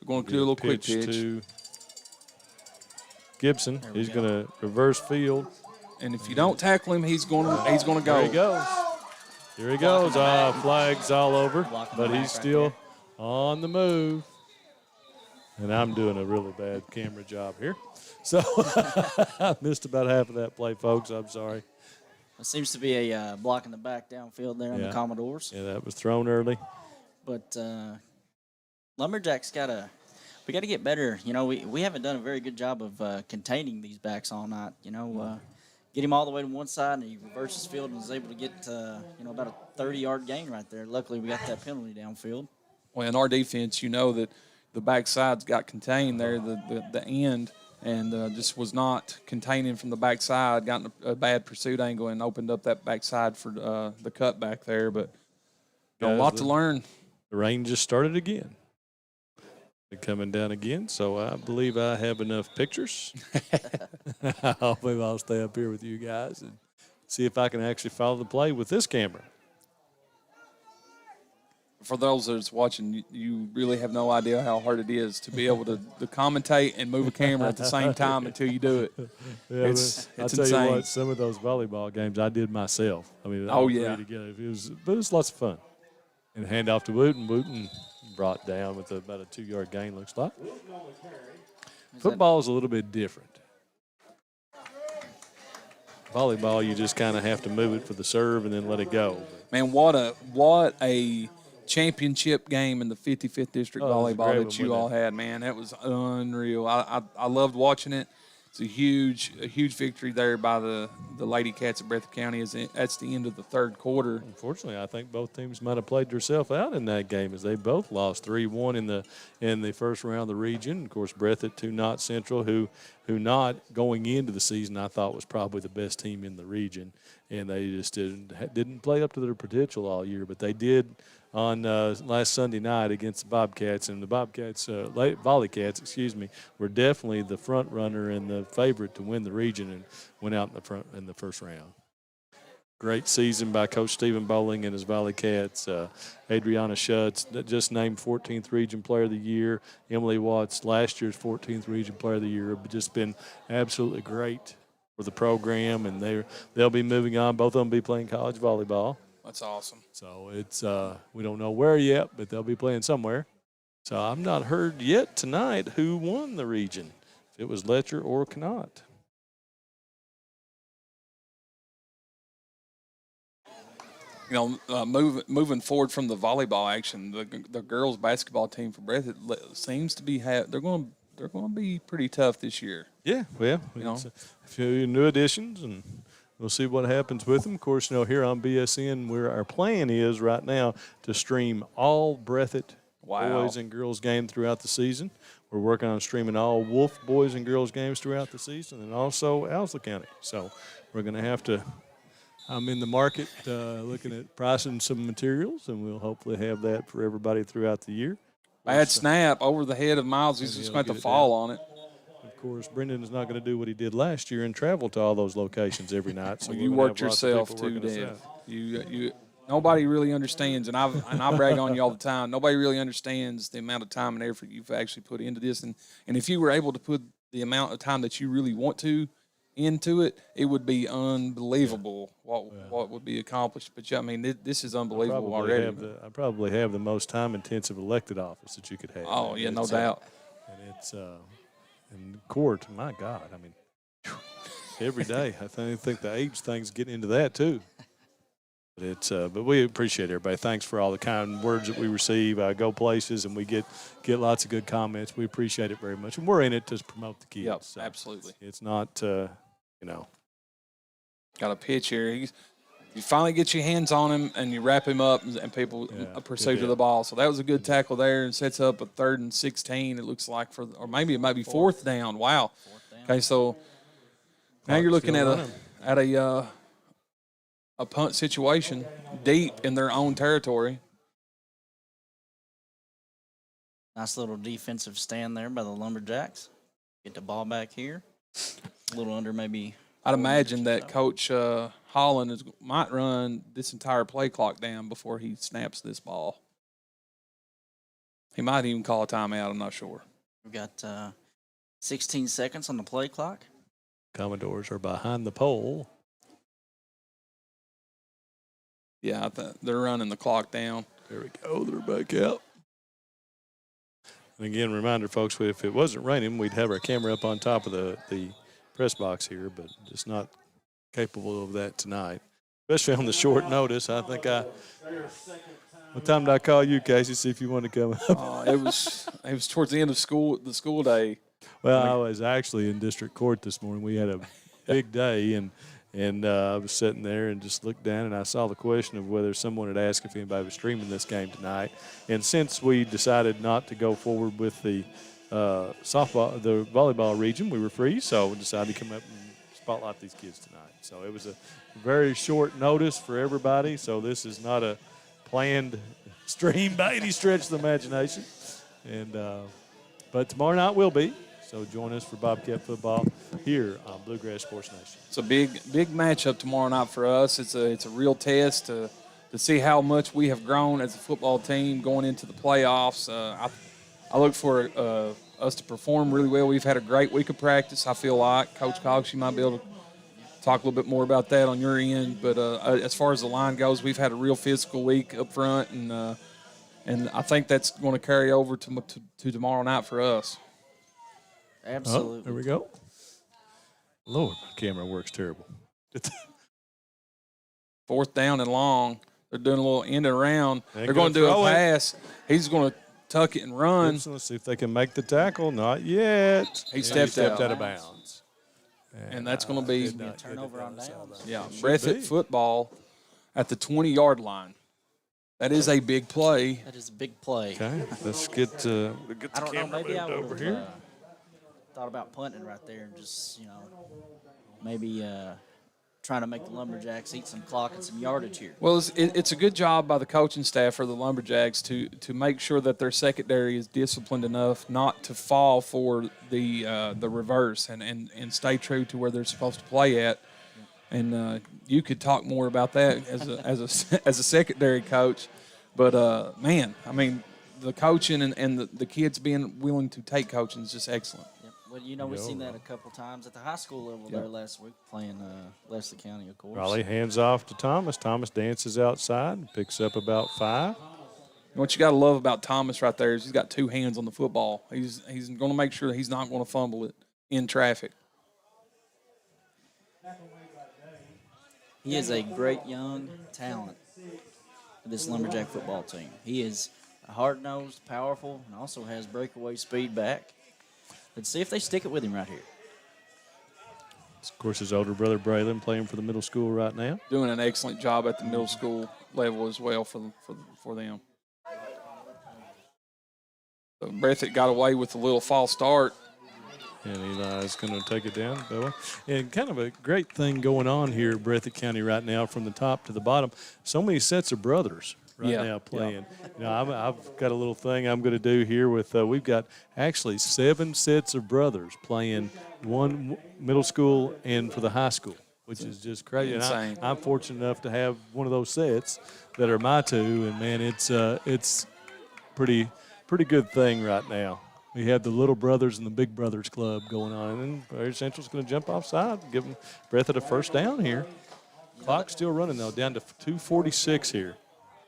They're going to do a little quick pitch to Gibson. He's going to reverse field, and if you don't tackle him, he's going to go. There he goes. Here he goes. Flags all over, but he's still on the move. And I'm doing a really bad camera job here. So I missed about half of that play, folks. I'm sorry. It seems to be a block in the back downfield there on the Commodores. Yeah, that was thrown early. But Lumberjacks we got to get better. You know, we haven't done a very good job of containing these backs all night. You know, get him all the way to one side, and he reverses field and was able to get about a 30-yard gain right there. Luckily, we got that penalty downfield. Well, in our defense, you know that the backside's got contained there, the end, and just was not containing from the backside, got in a bad pursuit angle and opened up that backside for the cutback there. But a lot to learn. The rain just started again. coming down again. So I believe I have enough pictures. Hopefully I'll stay up here with you guys and see if I can actually follow the play with this camera. For those that's watching, you really have no idea how hard it is to be able to commentate and move a camera at the same time until you do it. Yeah, It's I'll tell insane. you what, some of those volleyball games I did myself. I mean, Oh, all yeah. three together. But it was lots of fun. And hand off to Wooten. Wooten brought down with about a 2-yard gain, looks like. Football is a little bit different. Volleyball, you just kind of have to move it for the serve and then let it go. Man, what a championship game in the 55th District volleyball that you all had, man. That was unreal. I loved watching it. It's a huge victory there by the Lady Cats of Breathitt County. That's the end of the third quarter. Unfortunately, I think both teams might have played themselves out in that game as they both lost 3-1 in the first round of the region. Of course, Breathitt to Knott Central, who not going into the season I thought was probably the best team in the region, and they just didn't play up to their potential all year, but they did on last Sunday night against the Bobcats, and the Bobcats, Volley Cats, were definitely the front runner and the favorite to win the region, and went out in the first round. Great season by Coach Stephen Bowling and his Volley Cats. Adriana Schutz just named 14th Region Player of the Year. Emily Watts, last year's 14th Region Player of the Year, have just been absolutely great for the program, and they'll be moving on. Both of them be playing college volleyball. That's awesome. So it's we don't know where yet, but they'll be playing somewhere. So I've not heard yet tonight who won the region, if it was Letcher or Knott. You know, moving forward from the volleyball action, the girls basketball team for Breathitt seems to be they're going to be pretty tough this year. Yeah, well, a few new additions, and we'll see what happens with them. Of course, here on BSN, where our plan is right now to stream all Breathitt boys and girls games throughout the season. We're working on streaming all Wolf boys and girls games throughout the season, and also Owsley County. So we're going to have to. I'm in the market looking at pricing some materials, and we'll hopefully have that for everybody throughout the year. Bad snap over the head of Miles. He's just going to fall on it. Of course, Brendan is not going to do what he did last year and travel to all those locations every night. So well, you worked yourself to death. You nobody really understands, and I brag on you all the time. Nobody really understands the amount of time and effort you've actually put into this. And if you were able to put the amount of time that you really want to into it, it would be unbelievable what would be accomplished. But yeah, I mean, this is unbelievable already. I probably have the most time-intensive elected office that you could have. Oh, yeah, no doubt. And it's in court, my God, I mean, every day. I think the age thing's getting into that too. But but we appreciate everybody. Thanks for all the kind words that we receive. Go places, and we get lots of good comments. We appreciate it very much, and we're in it to promote the kids. Yep, so absolutely. It's not, Got a pitch here. You finally get your hands on him, and you wrap him up, and people pursue to the ball. So that was a good tackle there, and sets up a 3rd and 16. It looks like or maybe it might be 4th down. Wow. Okay, so now you're looking at a punt situation deep in their own territory. Nice little defensive stand there by the Lumberjacks. Get the ball back here. A little under maybe. I'd imagine that Coach Holland might run this entire play clock down before he snaps this ball. He might even call a timeout. I'm not sure. We've got 16 seconds on the play clock. Commodores are behind the pole. Yeah, they're running the clock down. There we go. They're back out. And again, reminder, folks, if it wasn't raining, we'd have our camera up on top of the press box here, but just not capable of that tonight, especially on the short notice. I think what time did I call you, Casey, see if you want to come up? It was towards the end of the school day. Well, I was actually in district court this morning. We had a big day, and I was sitting there and just looked down, and I saw the question of whether someone had asked if anybody was streaming this game tonight. And since we decided not to go forward with the the volleyball region, we were free, so we decided to come up and spotlight these kids tonight. So it was a very short notice for everybody, so this is not a planned stream by any stretch of the imagination. And but tomorrow night will be. So join us for Bobcat football here on Bluegrass Sports Nation. It's a big matchup tomorrow night for us. It's a real test to see how much we have grown as a football team going into the playoffs. I look for us to perform really well. We've had a great week of practice, I feel like. Coach Cox, you might be able to talk a little bit more about that on your end. But as far as the line goes, we've had a real physical week up front, and I think that's going to carry over to tomorrow night for us. Absolutely. Oh, there we go. Lord, my camera works terrible. 4th down and long. They're doing a little end and around. They're going to do throw a it. pass. He's going to tuck it and run. Gibson, let's see if they can make the tackle. Not yet. He stepped out out of bounds. And that's going to be a turnover on downs. Yeah, Breathitt football at the 20-yard line. That is a big play. That is a big play. Okay, let's get the I don't know, camera maybe I moved would over have here. thought about punting right there and just, maybe trying to make the Lumberjacks eat some clock and some yardage here. Well, it's a good job by the coaching staff for the Lumberjacks to make sure that their secondary is disciplined enough not to fall for the reverse and stay true to where they're supposed to play at. And you could talk more about that as a secondary coach, but man, I mean, the coaching and the kids being willing to take coaching is just excellent. Yep. Well, we've seen that a couple times at the high school level there last week, playing Leslie County, of course. Raleigh hands off to Thomas. Thomas dances outside and picks up about 5. And what you got to love about Thomas right there is he's got 2 hands on the football. He's going to make sure that he's not going to fumble it in traffic. He is a great young talent for this Lumberjack football team. He is hard-nosed, powerful, and also has breakaway speed back. Let's see if they stick it with him right here. Of course, his older brother Braylon playing for the middle school right now. Doing an excellent job at the middle school level as well for them. So Breathitt got away with a little false start. And Eli's going to take it down, Bella. And kind of a great thing going on here at Breathitt County right now from the top to the bottom. So many sets of brothers now playing. I've got a little thing I'm going to do here with we've got actually 7 sets of brothers playing one middle school and for the high school, which is just crazy. Insane. And I'm fortunate enough to have one of those sets that are my 2, and man, it's pretty good thing right now. We have the Little Brothers and the Big Brothers Club going on, and Prairie Central's going to jump offside and give them Breathitt a first down here. Clock's still running, though, down to 2:46 here.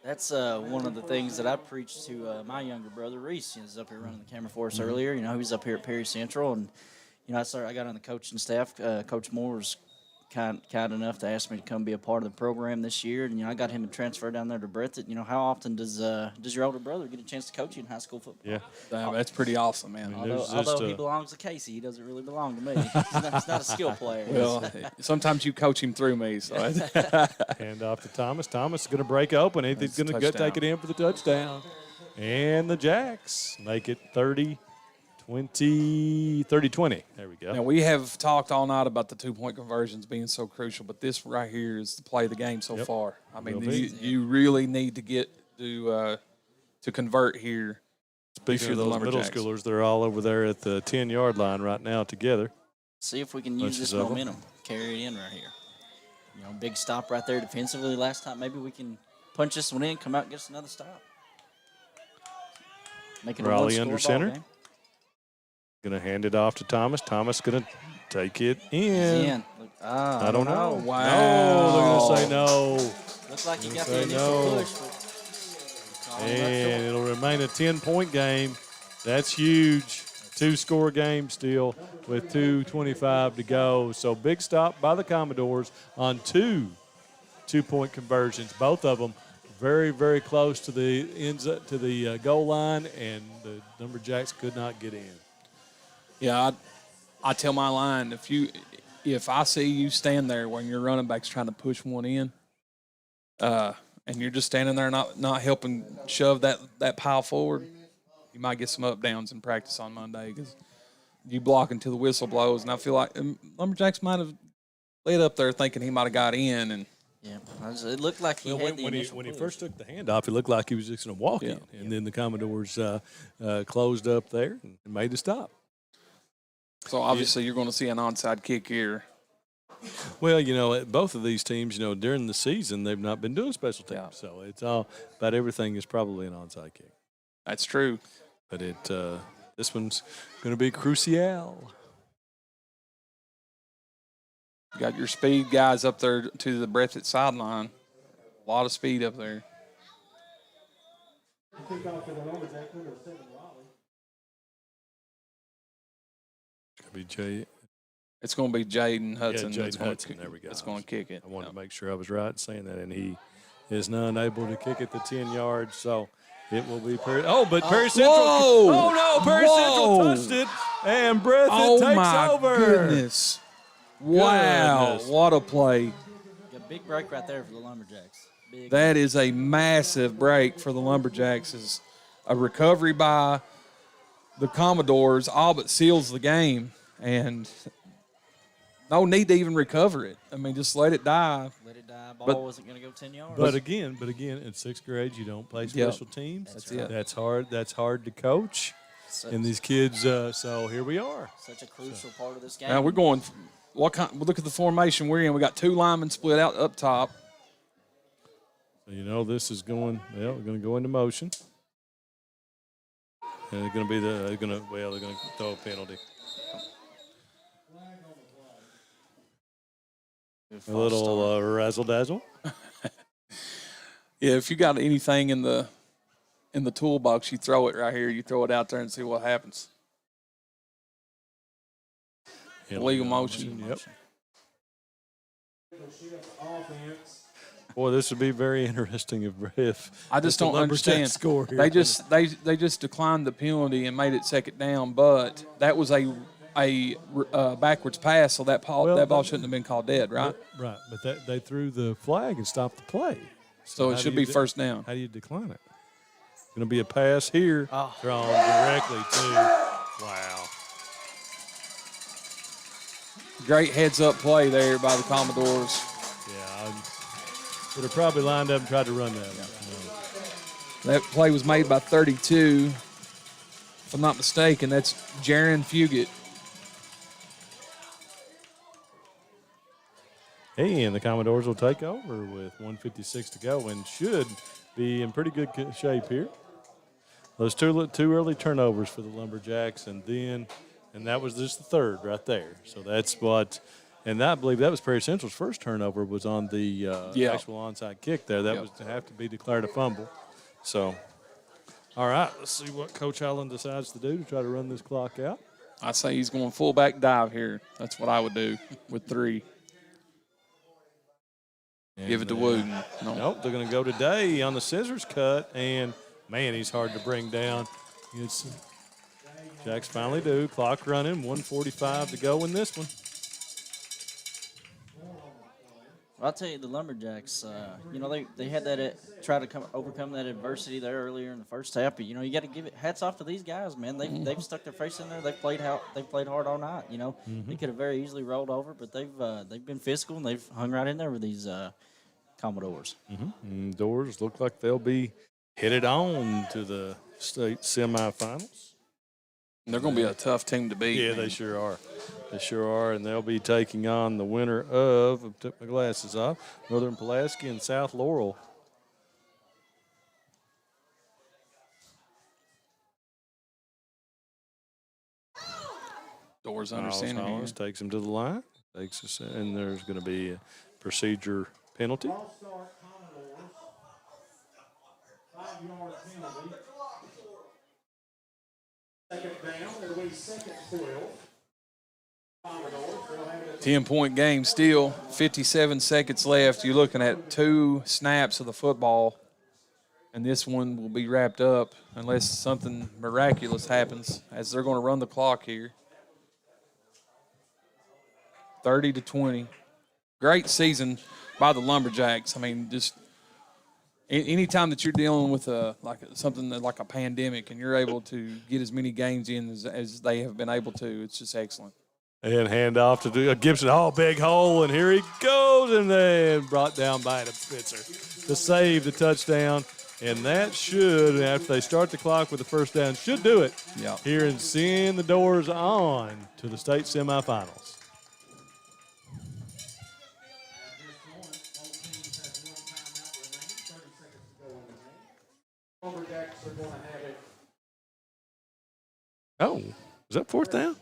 That's one of the things that I preached to my younger brother, Reese. He was up here running the camera for us earlier. He was up here at Perry Central, and, I got on the coaching staff. Coach Moore was kind enough to ask me to come be a part of the program this year, and I got him to transfer down there to Breathitt. How often does your older brother get a chance to coach you in high school football? Yeah, that's pretty awesome, man. Although he belongs to Casey, he doesn't really belong to me. He's not a skill player. Well, sometimes you coach him through me. So hand off to Thomas. Thomas is going to break open. He's going to take it in for the touchdown, and the Jacks make it 30-20. There we go. Now, we have talked all night about the 2-point conversions being so crucial, but this right here is the play of the game so far. I mean, you really need to get to convert here. Speaking of those middle schoolers, they're all over there at the 10-yard line right now together. See if we can use this momentum, carry it in right here. Big stop right there defensively last time. Maybe we can punch this one in, come out and get us another stop. Make it Raleigh a under one-score center. ball game. Going to hand it off to Thomas. Thomas going to take it in. I don't know. Wow. No, they're going to say no. Looks like he got the initial push. And it'll remain a 10-point game. That's huge. 2-score game still with 2:25 to go. So big stop by the Commodores on 2 2-point conversions. Both of them very, very close to the goal line, and the Lumberjacks could not get in. Yeah, I tell my line, if I see you stand there when your running back's trying to push one in, and you're just standing there not helping shove that pile forward, you might get some up downs in practice on Monday because you block until the whistle blows. And I feel like Lumberjacks might have laid up there thinking he might have got in. And yeah, It looked like he had the initial when he push. first took the handoff, it looked like he was just going to walk in. And then the Commodores closed up there and made the stop. So, obviously, you're going to see an onside kick here. Well, both of these teams, during the season, they've not been doing special teams. Yeah. So it's all about everything is probably an onside kick. That's true. But this one's going to be crucial. You got your speed guys up there to the Breathitt sideline. A lot of speed up there. It's going to be Jaden Hudson. Yeah, Jaden Hudson. There we go. That's going to kick it. I wanted to make sure I was right in saying that, and he is not able to kick it the 10 yards, so it will be Perry. Oh, but Perry Central. Whoa. Oh, no, Perry Central touched it, and Breathitt takes over. Goodness. Wow, Goodness. what a play. A big break right there for the Lumberjacks. Big. That is a massive break for the Lumberjacks. It's a recovery by the Commodores all but seals the game, and no need to even recover it. I mean, just let it die. Let it die. Ball wasn't going to go 10 yards. But again, in sixth grade, you don't play special teams. That's it. That's hard. That's hard to coach. And these kids, so here we are. Such a crucial part of this game. Now we're going. Look at the formation we're in. We got two linemen split out up top. So this is going. Well, we're going to go into motion, and they're going to be they're going to throw a penalty. A little razzle dazzle. Yeah, if you got anything in the toolbox, you throw it right here. You throw it out there and see what happens. Legal motion. Yep. Boy, this would be very interesting if I just don't understand. Score here. They just declined the penalty and made it second down, but that was a backwards pass, so that ball shouldn't have been called dead, right? Right, but they threw the flag and stopped the play. So it should be first down. How do you decline it? It's going to be a pass here, thrown directly to. Wow. Great heads-up play there by the Commodores. Yeah, I would have probably lined up and tried to run that. That play was made by 32. If I'm not mistaken, that's Jaron Fugit. Hey, and the Commodores will take over with 1:56 to go and should be in pretty good shape here. Those two early turnovers for the Lumberjacks, and that was just the third right there. So that's what, and I believe that was Perry Central's first turnover was on the actual onside kick there. That was to have to be declared a fumble. So, all right, let's see what Coach Allen decides to do to try to run this clock out. I say he's going fullback dive here. That's what I would do with 3. And give it to Wooten. Nope, they're going to go today on the scissors cut, and, man, he's hard to bring down. Jacks finally do. Clock running, 1:45 to go in this one. Well, I'll tell you, the Lumberjacks, they had that try to overcome that adversity there earlier in the first half. But you got to give it hats off to these guys, man. They've stuck their face in there. They've played hard all night. They could have very easily rolled over, but they've been physical and they've hung right in there with these Commodores. And Doors look like they'll be headed on to the state semifinals. They're going to be a tough team to beat. Yeah, man. they sure are. They sure are, and they'll be taking on the winner of, I took my glasses off, Northern Pulaski and South Laurel. Doors under center here. Takes him to the line. Takes us, and there's going to be a procedure penalty. Second down, it'll be second 12. 10-point game still, 57 seconds left. You're looking at 2 snaps of the football, and this one will be wrapped up unless something miraculous happens as they're going to run the clock here. 30-20. Great season by the Lumberjacks. I mean, just anytime that you're dealing with something like a pandemic and you're able to get as many games in as they have been able to, it's just excellent. And hand off to Gibson. Oh, big hole, and here he goes, and then brought down by Adam Spitzer to save the touchdown. And that should, after they start the clock with the first down, should do it here and seeing the doors on to the state semifinals. Oh, is that fourth down?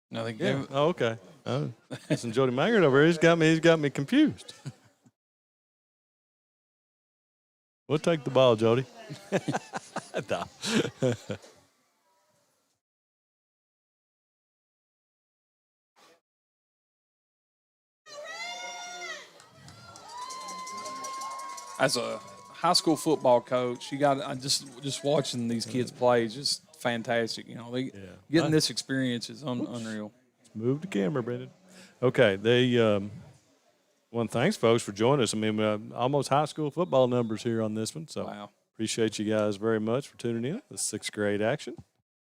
No, they Yeah. Oh, okay. Oh, listen, Jody Maggard over here. He's got me confused. We'll take the ball, Jody. No. As a high school football coach, you got just watching these kids play is just fantastic. You know, getting this experience is unreal. Move the camera, Brendan. Okay, they thanks, folks, for joining us. I mean, almost high school football numbers here on this one. So appreciate you guys very much for tuning in. The 6th grade action.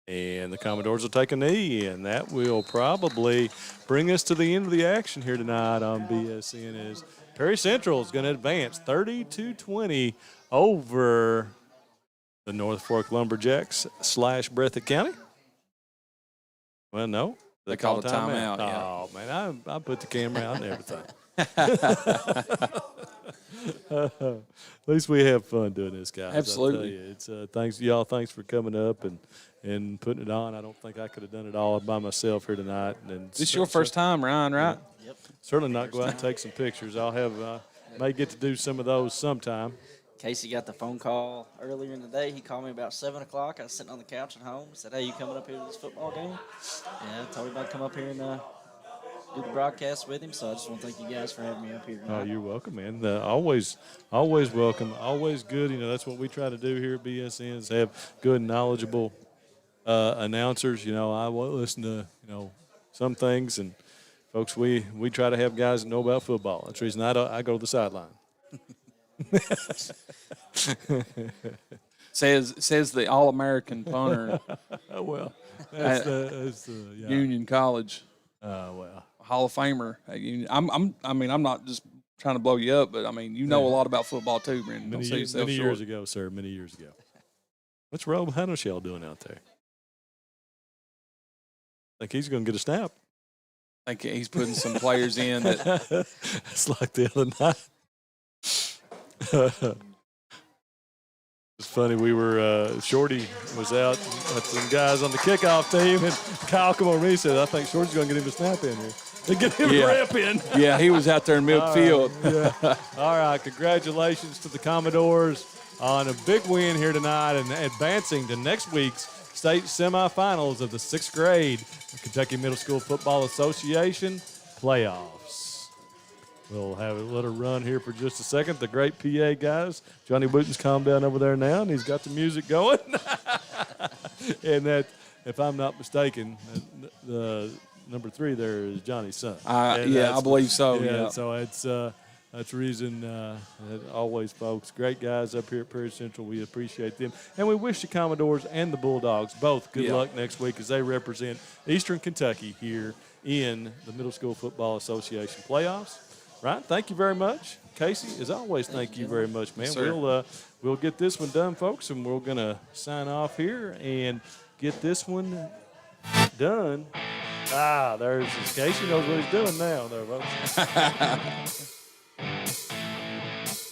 And the Commodores will take a knee, and that will probably bring us to the end of the action here tonight on BSN. Is Perry Central is going to advance 30-20 over the North Fork Lumberjacks / Breathitt County. Well, no. They called a timeout. Oh, man, I put the camera out and everything. At least we have fun doing this, guys. Absolutely. It's thanks y'all. Thanks for coming up and putting it on. I don't think I could have done it all by myself here tonight. And This is your first time, Ryan, right? Yep. Certainly not go out and take some pictures. I'll have may get to do some of those sometime. Casey got the phone call earlier in the day. He called me about 7 o'clock. I was sitting on the couch at home. He said, "Hey, you coming up here to this football game?" Yeah, I told him I'd come up here and do the broadcast with him. So I just want to thank you guys for having me up here tonight. Oh, you're welcome, man. Always welcome. Always good. You know, that's what we try to do here at BSN is have good, knowledgeable announcers. You know, I will listen to, some things. And, folks, we try to have guys that know about football. That's the reason I go to the sideline. says the All-American punter. Well, that's the Union College. Well, Hall of Famer at Union. I'm not just trying to blow you up, but I mean you know a lot about football too, Brandon. Many years ago, sir. Many years ago. What's Rob Hanoshell doing out there? Think he's going to get a snap. I think he's putting some players in that. It's like the other night. It's funny. We were Shorty was out with some guys on the kickoff team, and Kyle come over to me and said, "I think Shorty's going to get him a snap in here. To get him a rep in." Yeah, he was out there in midfield. All right. Congratulations to the Commodores on a big win here tonight and advancing to next week's state semifinals of the 6th grade Kentucky Middle School Football Association playoffs. We'll have a little run here for just a second. The great PA guys, Johnny Wooten's calmed down over there now, and he's got the music going. And that, if I'm not mistaken, the number 3 there is Johnny's son. I believe so. Yeah. So it's that's the reason. Always, folks, great guys up here at Perry Central. We appreciate them, and we wish the Commodores and the Bulldogs both good luck next week as they represent Eastern Kentucky here in the Middle School Football Association playoffs. Right? Thank you very much, Casey. As always, thank you very much, man. Yes, We'll get this one done, folks, and we're gonna sign off here and get this one done. There's Casey knows what he's doing now, there, folks.